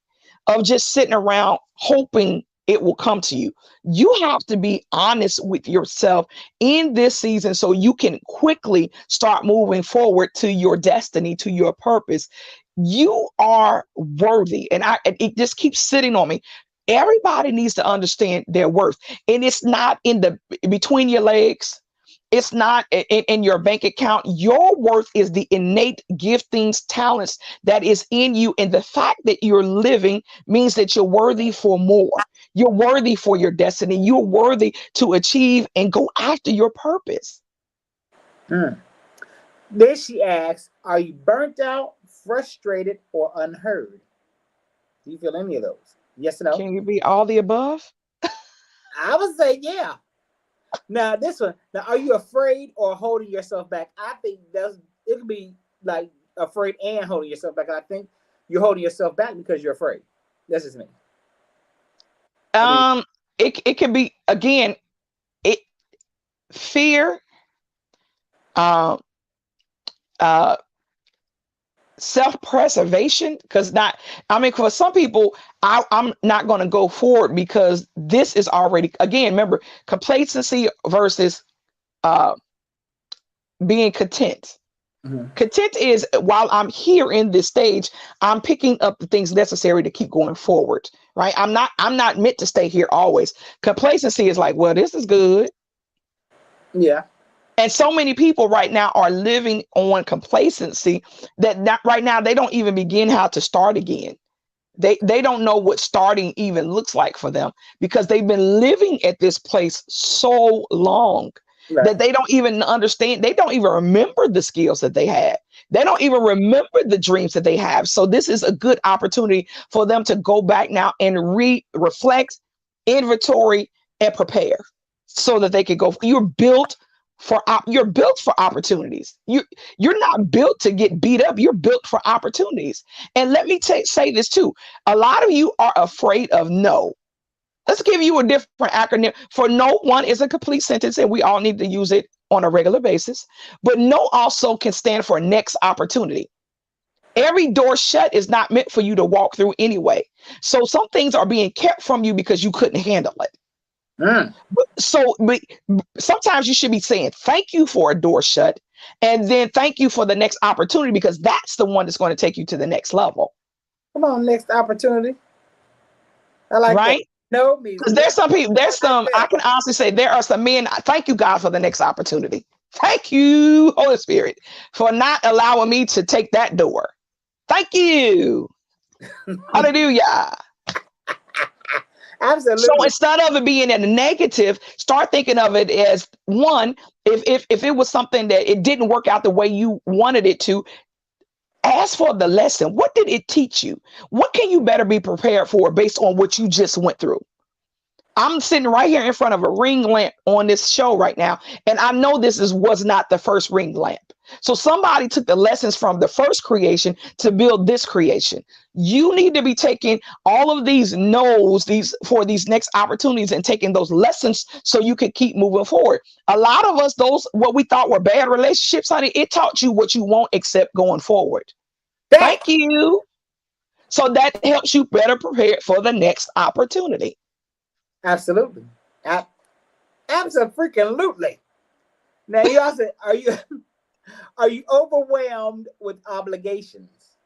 of just sitting around hoping it will come to you. You have to be honest with yourself in this season so you can quickly start moving forward to your destiny, to your purpose. You are worthy. And it just keeps sitting on me. Everybody needs to understand their worth. And it's not in the between your legs. It's not in your bank account. Your worth is the innate giftings, talents that is in you. And the fact that you're living means that you're worthy for more. You're worthy for your destiny. You're worthy to achieve and go after your purpose. Mm. Then she asks, are you burnt out, frustrated, or unheard? Do you feel any of those? Yes or no? Can you be all the above? I would say yeah. Now this one. Now, are you afraid or holding yourself back? I think it could be like afraid and holding yourself back. I think you're holding yourself back because you're afraid. That's just me. It could be, again, it fear, um uh self-preservation, because for some people, I'm not going to go forward because this is already, again, remember, complacency versus uh being content. Mm-hmm. Content is, while I'm here in this stage, I'm picking up the things necessary to keep going forward, right? I'm not meant to stay here always. Complacency is like, well, this is good. Yeah. And so many people right now are living on complacency that not, right now they don't even begin how to start again. They don't know what starting even looks like for them because they've been living at this place so long Right. that they don't even understand. They don't even remember the skills that they had. They don't even remember the dreams that they have. So this is a good opportunity for them to go back now and reflect, inventory, and prepare so that they can go. You're built for opportunities. You're not built to get beat up. You're built for opportunities. And let me say this too. A lot of you are afraid of no. Let's give you a different acronym. For no, one is a complete sentence, and we all need to use it on a regular basis, but no also can stand for next opportunity. Every door shut is not meant for you to walk through anyway. So some things are being kept from you because you couldn't handle it. Mm. But sometimes you should be saying thank you for a door shut and then thank you for the next opportunity, because that's the one that's going to take you to the next level. Come on, next opportunity. I like that. Right? No means Because there's some people, I there's like some, I that. can honestly say there are some men. Thank you, God, for the next opportunity. Thank you, Holy Spirit, for not allowing me to take that door. Thank you. Hallelujah. So Absolutely. instead of it being a negative, start thinking of it as one. If it was something that it didn't work out the way you wanted it to, ask for the lesson. What did it teach you? What can you better be prepared for based on what you just went through? I'm sitting right here in front of a ring lamp on this show right now, and I know was not the first ring lamp. So somebody took the lessons from the first creation to build this creation. You need to be taking all of these no's for these next opportunities and taking those lessons so you can keep moving forward. A lot of us, those what we thought were bad relationships, honey, it taught you what you won't accept going forward. That. Thank you. So that helps you better prepare for the next opportunity. Absolutely. Absolutely. Now you also are you overwhelmed with obligations?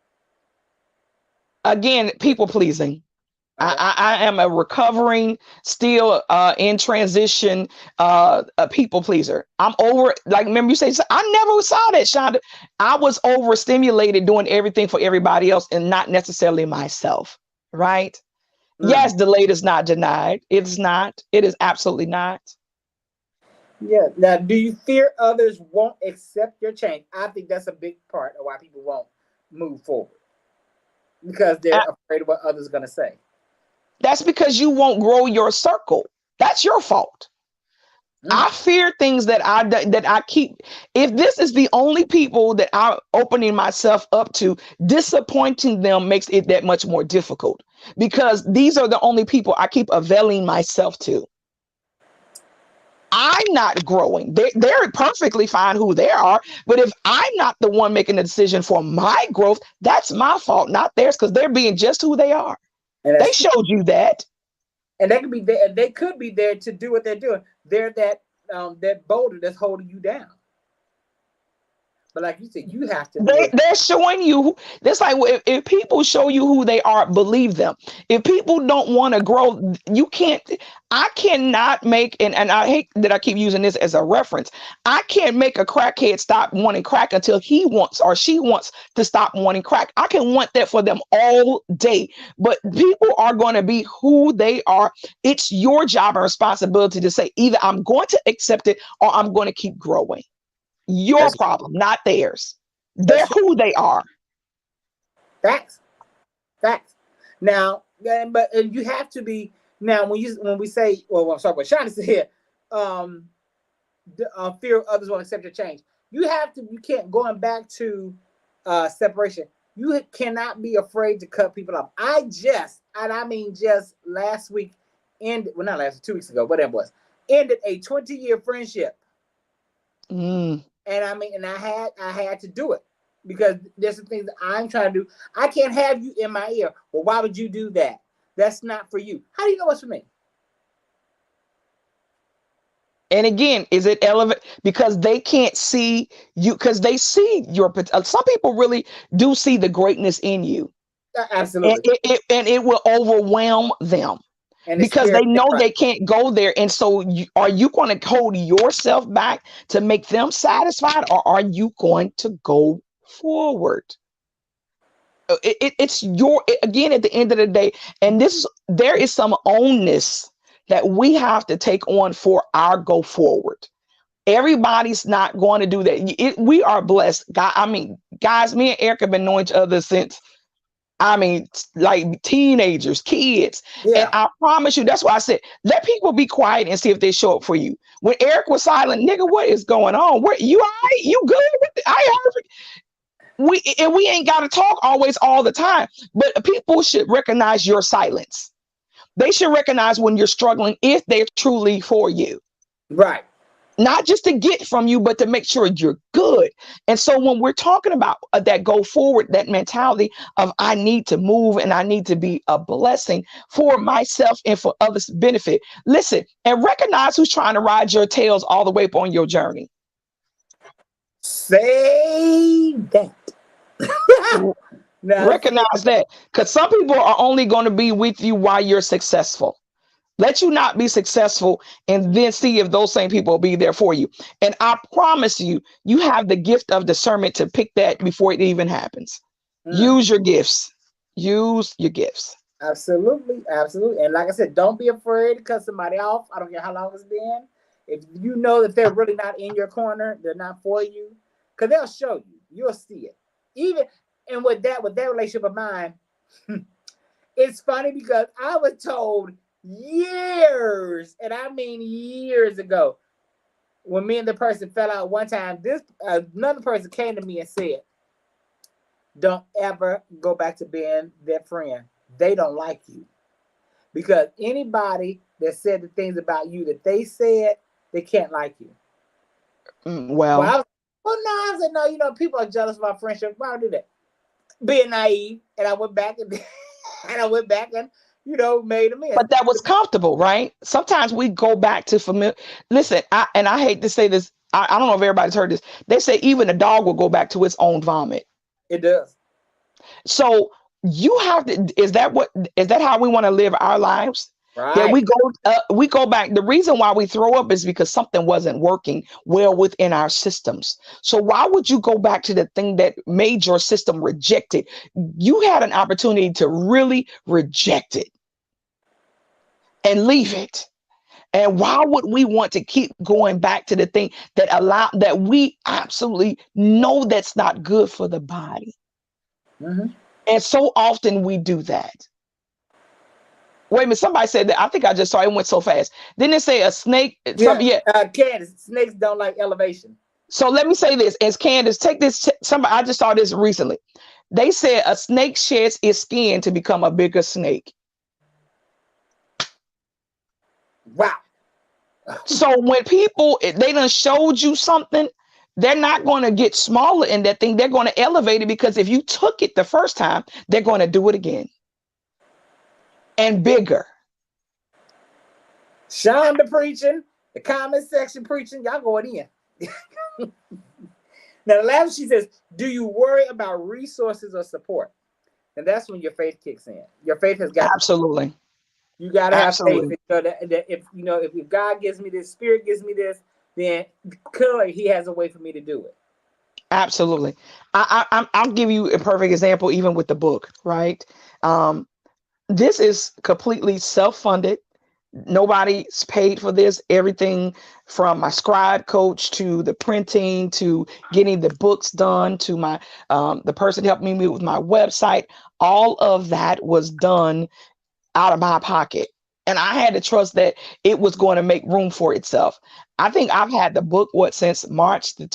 Again, people pleasing. Okay. I am a recovering, still in transition, a people pleaser. I'm over, like, remember you say, I never saw that, Shonda. I was overstimulated doing everything for everybody else and not necessarily myself, right? Yes, delayed is not denied. It's not. It is absolutely not. Yeah. Now, do you fear others won't accept your change? I think that's a big part of why people won't move forward because they're afraid of what others are going to say. That's because you won't grow your circle. That's your fault. I fear things that I keep. If this is the only people that I'm opening myself up to, disappointing them makes it that much more difficult, because these are the only people I keep availing myself to. I'm not growing. They're perfectly fine who they are. But if I'm not the one making the decision for my growth, that's my fault, not theirs, because they're being just who they are. And they showed you that. And they could be there. They could be there to do what they're doing. They're that boulder that's holding you down. But like you said, you have to be. They're showing you. That's like if people show you who they are, believe them. If people don't want to grow, you can't. I cannot make, and I hate that I keep using this as a reference. I can't make a crackhead stop wanting crack until he wants or she wants to stop wanting crack. I can want that for them all day, but people are going to be who they are. It's your job and responsibility to say either I'm going to accept it or I'm going to keep growing. Your problem, not theirs. They're who they are. Facts. Now, but you have to be now when we say, well, I'm sorry, what Shonda said here, fear of others won't accept your change. You can't, going back to separation. You cannot be afraid to cut people off. I mean just last week ended, well, not last, 2 weeks ago, whatever it was, ended a 20-year friendship. And I mean, and I had to do it because there's some things that I'm trying to do. I can't have you in my ear. Well, why would you do that? That's not for you. How do you know what's for me? And again, is it elevate? Because they can't see you, because they see your, some people really do see the greatness in you. Absolutely. And it will overwhelm them. And because they know they can't go there. And so are you going to hold yourself back to make them satisfied, or are you going to go forward? It's again, at the end of the day, and there is some onus that we have to take on for our go forward. Everybody's not going to do that. We are blessed. Guys, me and Eric have been knowing each other since, like teenagers, kids. Yeah. And I promise you, that's why I said, let people be quiet and see if they show up for you. When Eric was silent, nigga, what is going on? Where you all right? You good? I heard. We ain't got to talk always all the time, but people should recognize your silence. They should recognize when you're struggling, if they're truly for you. Right. not just to get from you, but to make sure you're good. And so when we're talking about that go forward, that mentality of I need to move and I need to be a blessing for myself and for others' benefit. Listen and recognize who's trying to ride your tails all the way up on your journey. Say that. Now, Recognize that, because some people are only going to be with you while you're successful. Let you not be successful and then see if those same people will be there for you. And I promise you, you have the gift of discernment to pick that before it even happens. Use your gifts. Use your gifts. Absolutely, absolutely. And like I said, don't be afraid to cut somebody off. I don't care how long it's been. If you know that they're really not in your corner, they're not for you, because they'll show you. You'll see it. Even and with that relationship of mine, it's funny because I was told years, and I mean years ago, when me and the person fell out one time, this another person came to me and said, "Don't ever go back to being their friend. They don't like you." Because anybody that said the things about you that they said, they can't like you. Well, I said, no, you know, people are jealous of our friendship. Why do that? Being naive. And I went back and you know, made amends. but that was comfortable, right? Sometimes we go back to familiar. Listen, I hate to say this. I don't know if everybody's heard this. They say even a dog will go back to its own vomit. It does. So you have to, is that how we want to live our lives? Right. That we go back. The reason why we throw up is because something wasn't working well within our systems. So why would you go back to the thing that made your system reject it? You had an opportunity to really reject it and leave it. And why would we want to keep going back to the thing that we absolutely know that's not good for the body? And so often we do that. Wait a minute, somebody said that. I think I just saw it went so fast. Didn't it say a snake? Candace, snakes don't like elevation. So let me say this. As Candace, take this. Somebody, I just saw this recently. They said a snake sheds its skin to become a bigger snake. Wow. So when people, they done showed you something, they're not going to get smaller in that thing. They're going to elevate it, because if you took it the first time, they're going to do it again. And bigger. Shonda preaching, the comment section preaching, y'all going in. Now, the last she says, do you worry about resources or support? And that's when your faith kicks in. Your faith has got absolutely. You got to have faith. So that if you know, if God gives me this, Spirit gives me this, then clearly He has a way for me to do it. Absolutely. I'll give you a perfect example, even with the book, right? This is completely self-funded. Nobody's paid for this. Everything from my scribe coach to the printing to getting the books done to my the person helping me with my website, all of that was done out of my pocket. And I had to trust that it was going to make room for itself. I think I've had the book since March the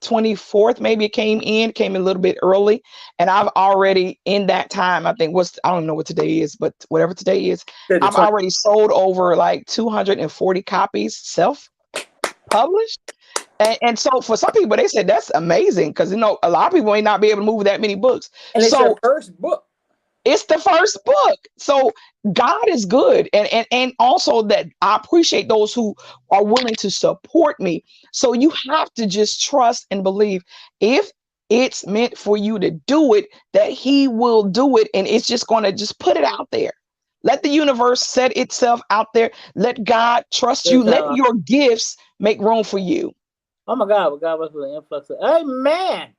24th, maybe it came in a little bit early, and I've already in that time, I don't know what today is, but whatever today is, I've already sold over like 240 copies self-published. And so for some people, they said that's amazing, because, you know, a lot of people may not be able to move that many books. And it's your first book. It's the first book. So God is good. And also that I appreciate those who are willing to support me. So you have to just trust and believe, if it's meant for you to do it, that He will do it. And it's just going to just put it out there. Let the universe set itself out there. Let God trust you. Let your gifts make room for you. Oh my God, what God was with an influx of, amen.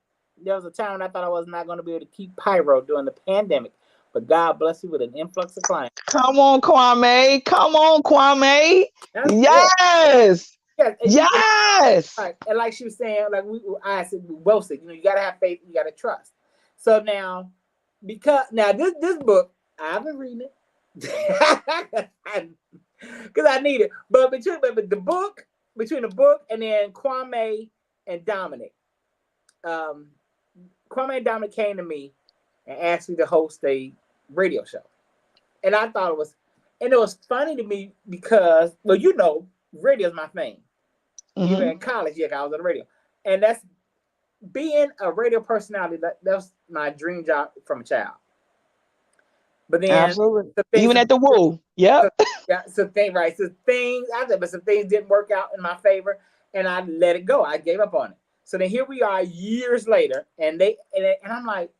There was a time when I thought I was not going to be able to keep pyro during the pandemic. But God bless you with an influx of clients. Come on, Kwame. Come on, Kwame. Yes. Yes. And like she was saying, like I said, we both said, you know, you got to have faith, you got to trust. So now, because this book, I've been reading it because I need it. But between the book and then Kwame and Dominic, Kwame and Dominic came to me and asked me to host a radio show. And I thought it was funny to me because, well, you know, radio's my thing. Even in college, yeah, I was on the radio. And that's being a radio personality. That's my dream job from a child. But then Absolutely. Even at the Woo. Yep. Some things didn't work out in my favor, and I let it go. I gave up on it. So then here we are years later, and I'm like,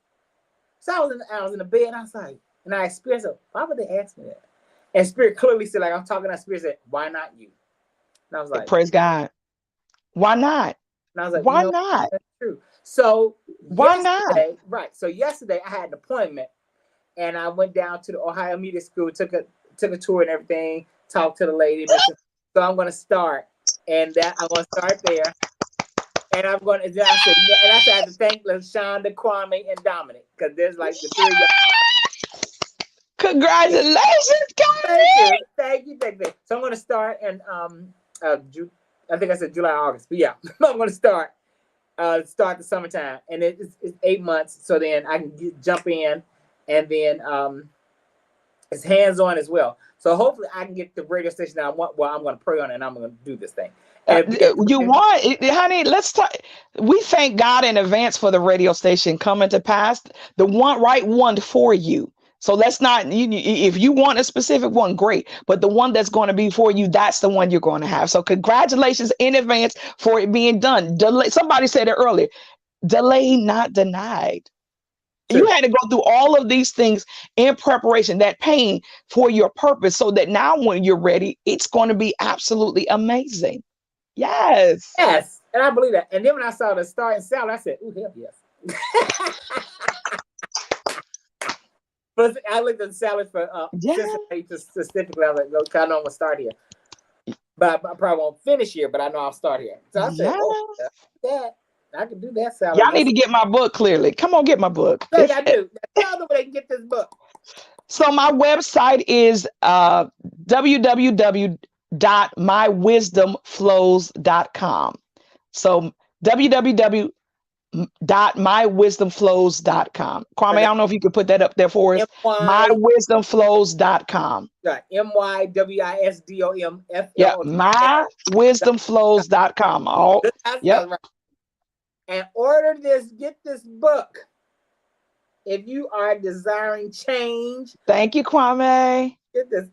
so I was in the bed, and I was like, and I experienced it. Why would they ask me that? And Spirit clearly said, like, I'm talking to Spirit, said, why not you? And I was like, praise God. Why not? And I was like, why not? That's true. So why not? Right. So yesterday I had an appointment, and I went down to the Ohio Media School, took a tour and everything, talked to the lady. So I'm going to start, and I'm going to start there. And I'm going to, and I said, I have to thank LaShonda, Kwame, and Dominic, because there's like the three of y'all. Congratulations, Thank you. So I'm going to start in I think I said July, August, but yeah, I'm going to start the summertime, and it's 8 months, so then I can jump in, and then it's hands-on as well. So hopefully I can get the radio station that I want. Well, I'm going to pray on it, and I'm going to do this thing. Honey, let's talk. We thank God in advance for the radio station coming to pass, the right one for you. So let's not, if you want a specific one, great. But the one that's going to be for you, that's the one you're going to have. So congratulations in advance for it being done. Somebody said it earlier, delayed, not denied. True. You had to go through all of these things in preparation, that pain for your purpose, so that now when you're ready, it's going to be absolutely amazing. Yes. Yes. And I believe that. And then when I saw the starting salary, I said, ooh, hell yes. But I looked at the salary for Cincinnati specifically. I was like, look, I know I'm gonna start here. But I probably won't finish here, but I know I'll start here. So I said, that I can do that salary. Y'all need to get my book clearly. Come on, get my book. Yes, I do. Tell them where they can get this book. So my website is www.mywisdomflows.com. So www.mywisdomflows.com. Kwame, I don't know if you could put that up there for us. mywisdomflows.com. Right. MYWISDOM. Yeah, mywisdomflows.com. Oh, yep. Right. And get this book. If you are desiring change. Thank you, Kwame. Get this.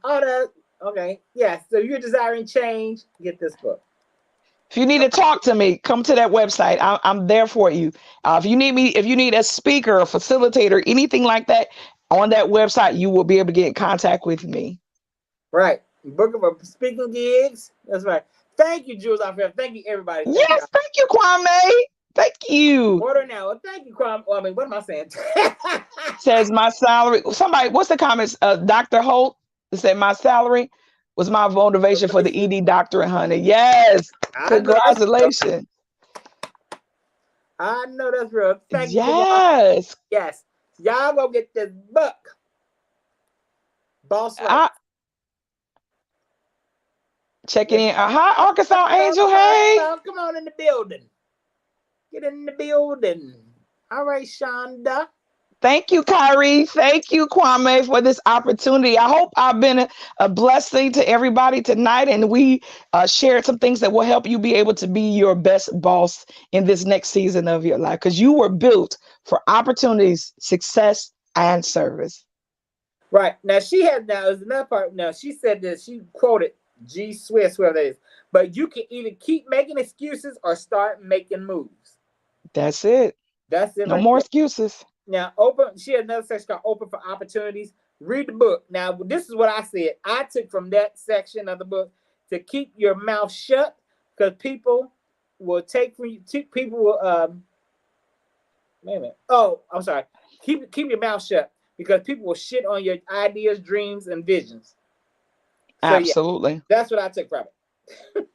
Okay. Yes. So you're desiring change, get this book. If you need to talk to me, come to that website. I'm there for you. If you need a speaker, a facilitator, anything like that, on that website, you will be able to get in contact with me. Right. Book of speaking gigs. That's right. Thank you, Jules. Thank you, everybody. Thank you, Kwame. Thank you. Order now. Thank you, Kwame. Well, I mean, what am I saying? Says my salary. Somebody, what's the comments? Dr. Holt said my salary was my motivation for the ED doctorate, honey. Yes. Congratulations. I know that's real. Thank you. Yes. Yes. Y'all go get this book. Boss. Checking in. Hi, Arkansas Angel. Hey. Come on in the building. Get in the building. All right, Shonda. Thank you, Kire. Thank you, Kwame, for this opportunity. I hope I've been a blessing to everybody tonight, and we shared some things that will help you be able to be your best boss in this next season of your life, because you were built for opportunities, success, and service. Right. Now, there's another part. Now, she said that she quoted G. Swiss, whoever that is, but you can either keep making excuses or start making moves. That's it. No more excuses. Now, she has another section called Open for Opportunities. Read the book. Now, this is what I said. I took from that section of the book to keep your mouth shut, because people will take from you. People will, wait a minute. Oh, I'm sorry. Keep your mouth shut, because people will shit on your ideas, dreams, and visions. So, absolutely. Yeah, that's what I took from it.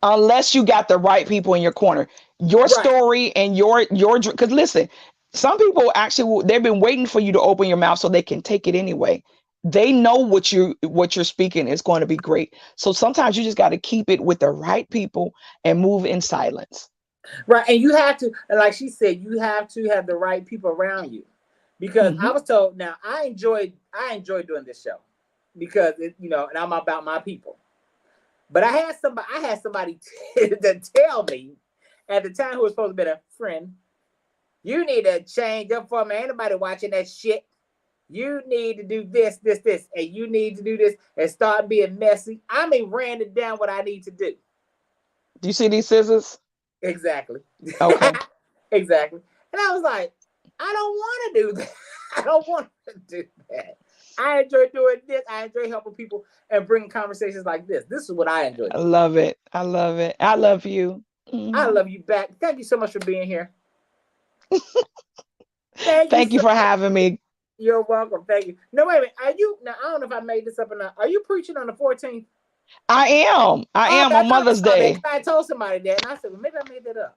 Unless you got the right people in your corner. Your story and your because listen, some people actually, they've been waiting for you to open your mouth so they can take it anyway. They know what you're speaking is going to be great. So sometimes you just got to keep it with the right people and move in silence. Right. And you have to, and like she said, you have to have the right people around you. Because I was told, now I enjoy doing this show, because and I'm about my people. But I had somebody to tell me at the time who was supposed to be a friend, you need to change up for me. Ain't nobody watching that shit. You need to do this, and you need to do this and start being messy. I mean, ran it down what I need to do. Do you see these scissors? Exactly. Okay. Exactly. And I was like, I don't want to do that. I don't want to do that. I enjoy doing this. I enjoy helping people and bringing conversations like this. This is what I enjoy. I love it. I love it. I love you. I love you back. Thank you so much for being here. Thank you for having me. You're welcome. Thank you. No, wait a minute. Are you now? I don't know if I made this up or not. Are you preaching on the 14th? I am on Mother's Day. I told somebody that, and I said, well, maybe I made that up.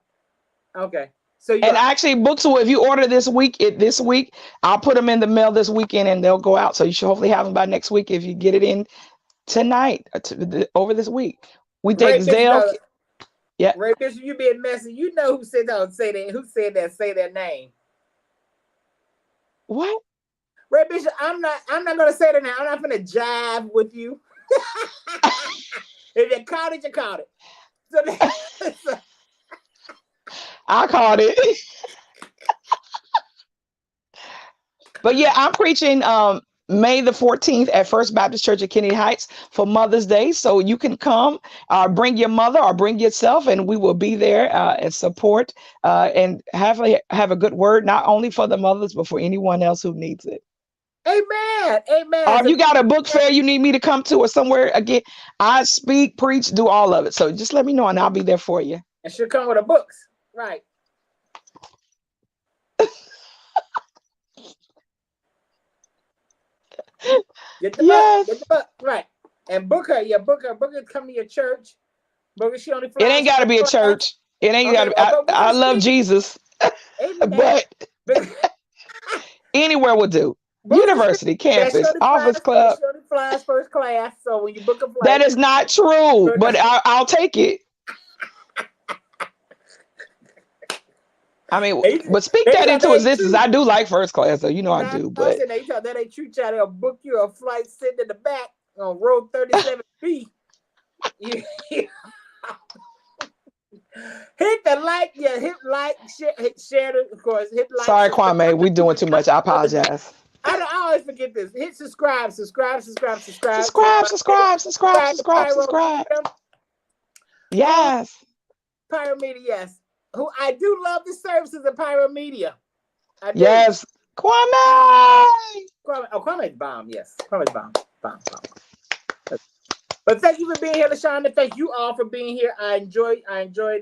Okay. So and actually, books will, if you order this week, I'll put them in the mail this weekend, and they'll go out. So you should hopefully have them by next week if you get it in tonight over this week. We take Zelle. Yeah. Ray Bishop, you being messy. You know who said that? Who said that? Say their name. What? Ray Bishop, I'm not gonna say that now. I'm not gonna jive with you. If you caught it, you caught it. So I caught it. But yeah, I'm preaching May the 14th at First Baptist Church of Kennedy Heights for Mother's Day. So you can come, bring your mother or bring yourself, and we will be there and support and have a good word, not only for the mothers, but for anyone else who needs it. Amen. Amen. Or if you got a book fair you need me to come to or somewhere, again, I speak, preach, do all of it. So just let me know and I'll be there for you. And she'll come with her books. Right. Get the book. Get the book. Right. And book her. Yeah, book her. Book her to come to your church. Book her. She only flies. It ain't got to be a church. It ain't got to be. I love Jesus. But anywhere will do. University, campus, office club. She only flies first class. So when you book a flight. That is not true, but I'll take it. I mean, but speak that into existence. I do like first class, so you know I do. But that ain't true. They'll book you a flight sitting in the back on row 37B. Hit the like, hit like, share, of course. Hit like. Sorry, Kwame, we doing too much. I apologize. I always forget this. Hit subscribe. Yes. Pyro Media, yes. Who I do love the services of Pyro Media. Yes. Kwame, Kwame's bomb, yes. Kwame's bomb. But thank you for being here, LaShonda. Thank you all for being here. I enjoyed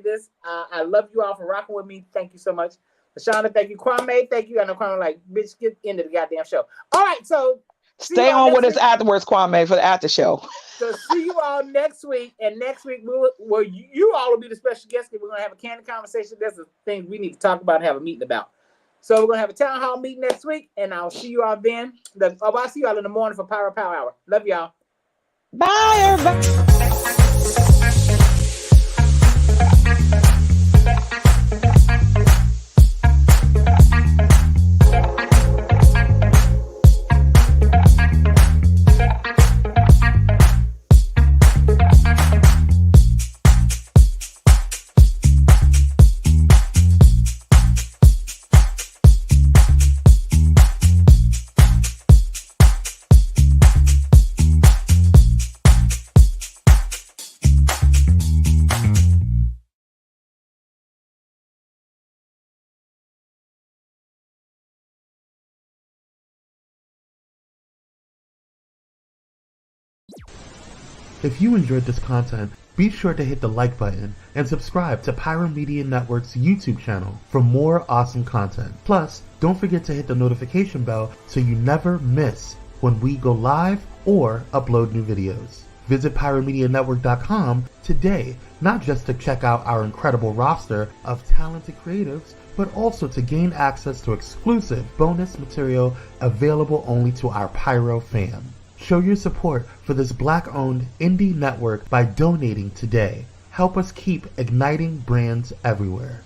this. I love you all for rocking with me. Thank you so much. LaShonda, thank you. Kwame, thank you. I know Kwame like, bitch, get into the goddamn show. All right, so stay on with us afterwards, Kwame, for the after show. So see you all next week. And next week, you all will be the special guest. We're going to have a candid conversation. There's the things we need to talk about and have a meeting about. So we're going to have a town hall meeting next week. And I'll see you all then. I'll see you all in the morning for Power Hour. Love y'all. Bye, everybody. If you enjoyed this content, be sure to hit the like button and subscribe to Pyro Media Network's YouTube channel for more awesome content. Plus, don't forget to hit the notification bell so you never miss when we go live or upload new videos. Visit pyromedianetwork.com today, not just to check out our incredible roster of talented creatives, but also to gain access to exclusive bonus material available only to our Pyro fam. Show your support for this Black-owned indie network by donating today. Help us keep igniting brands everywhere.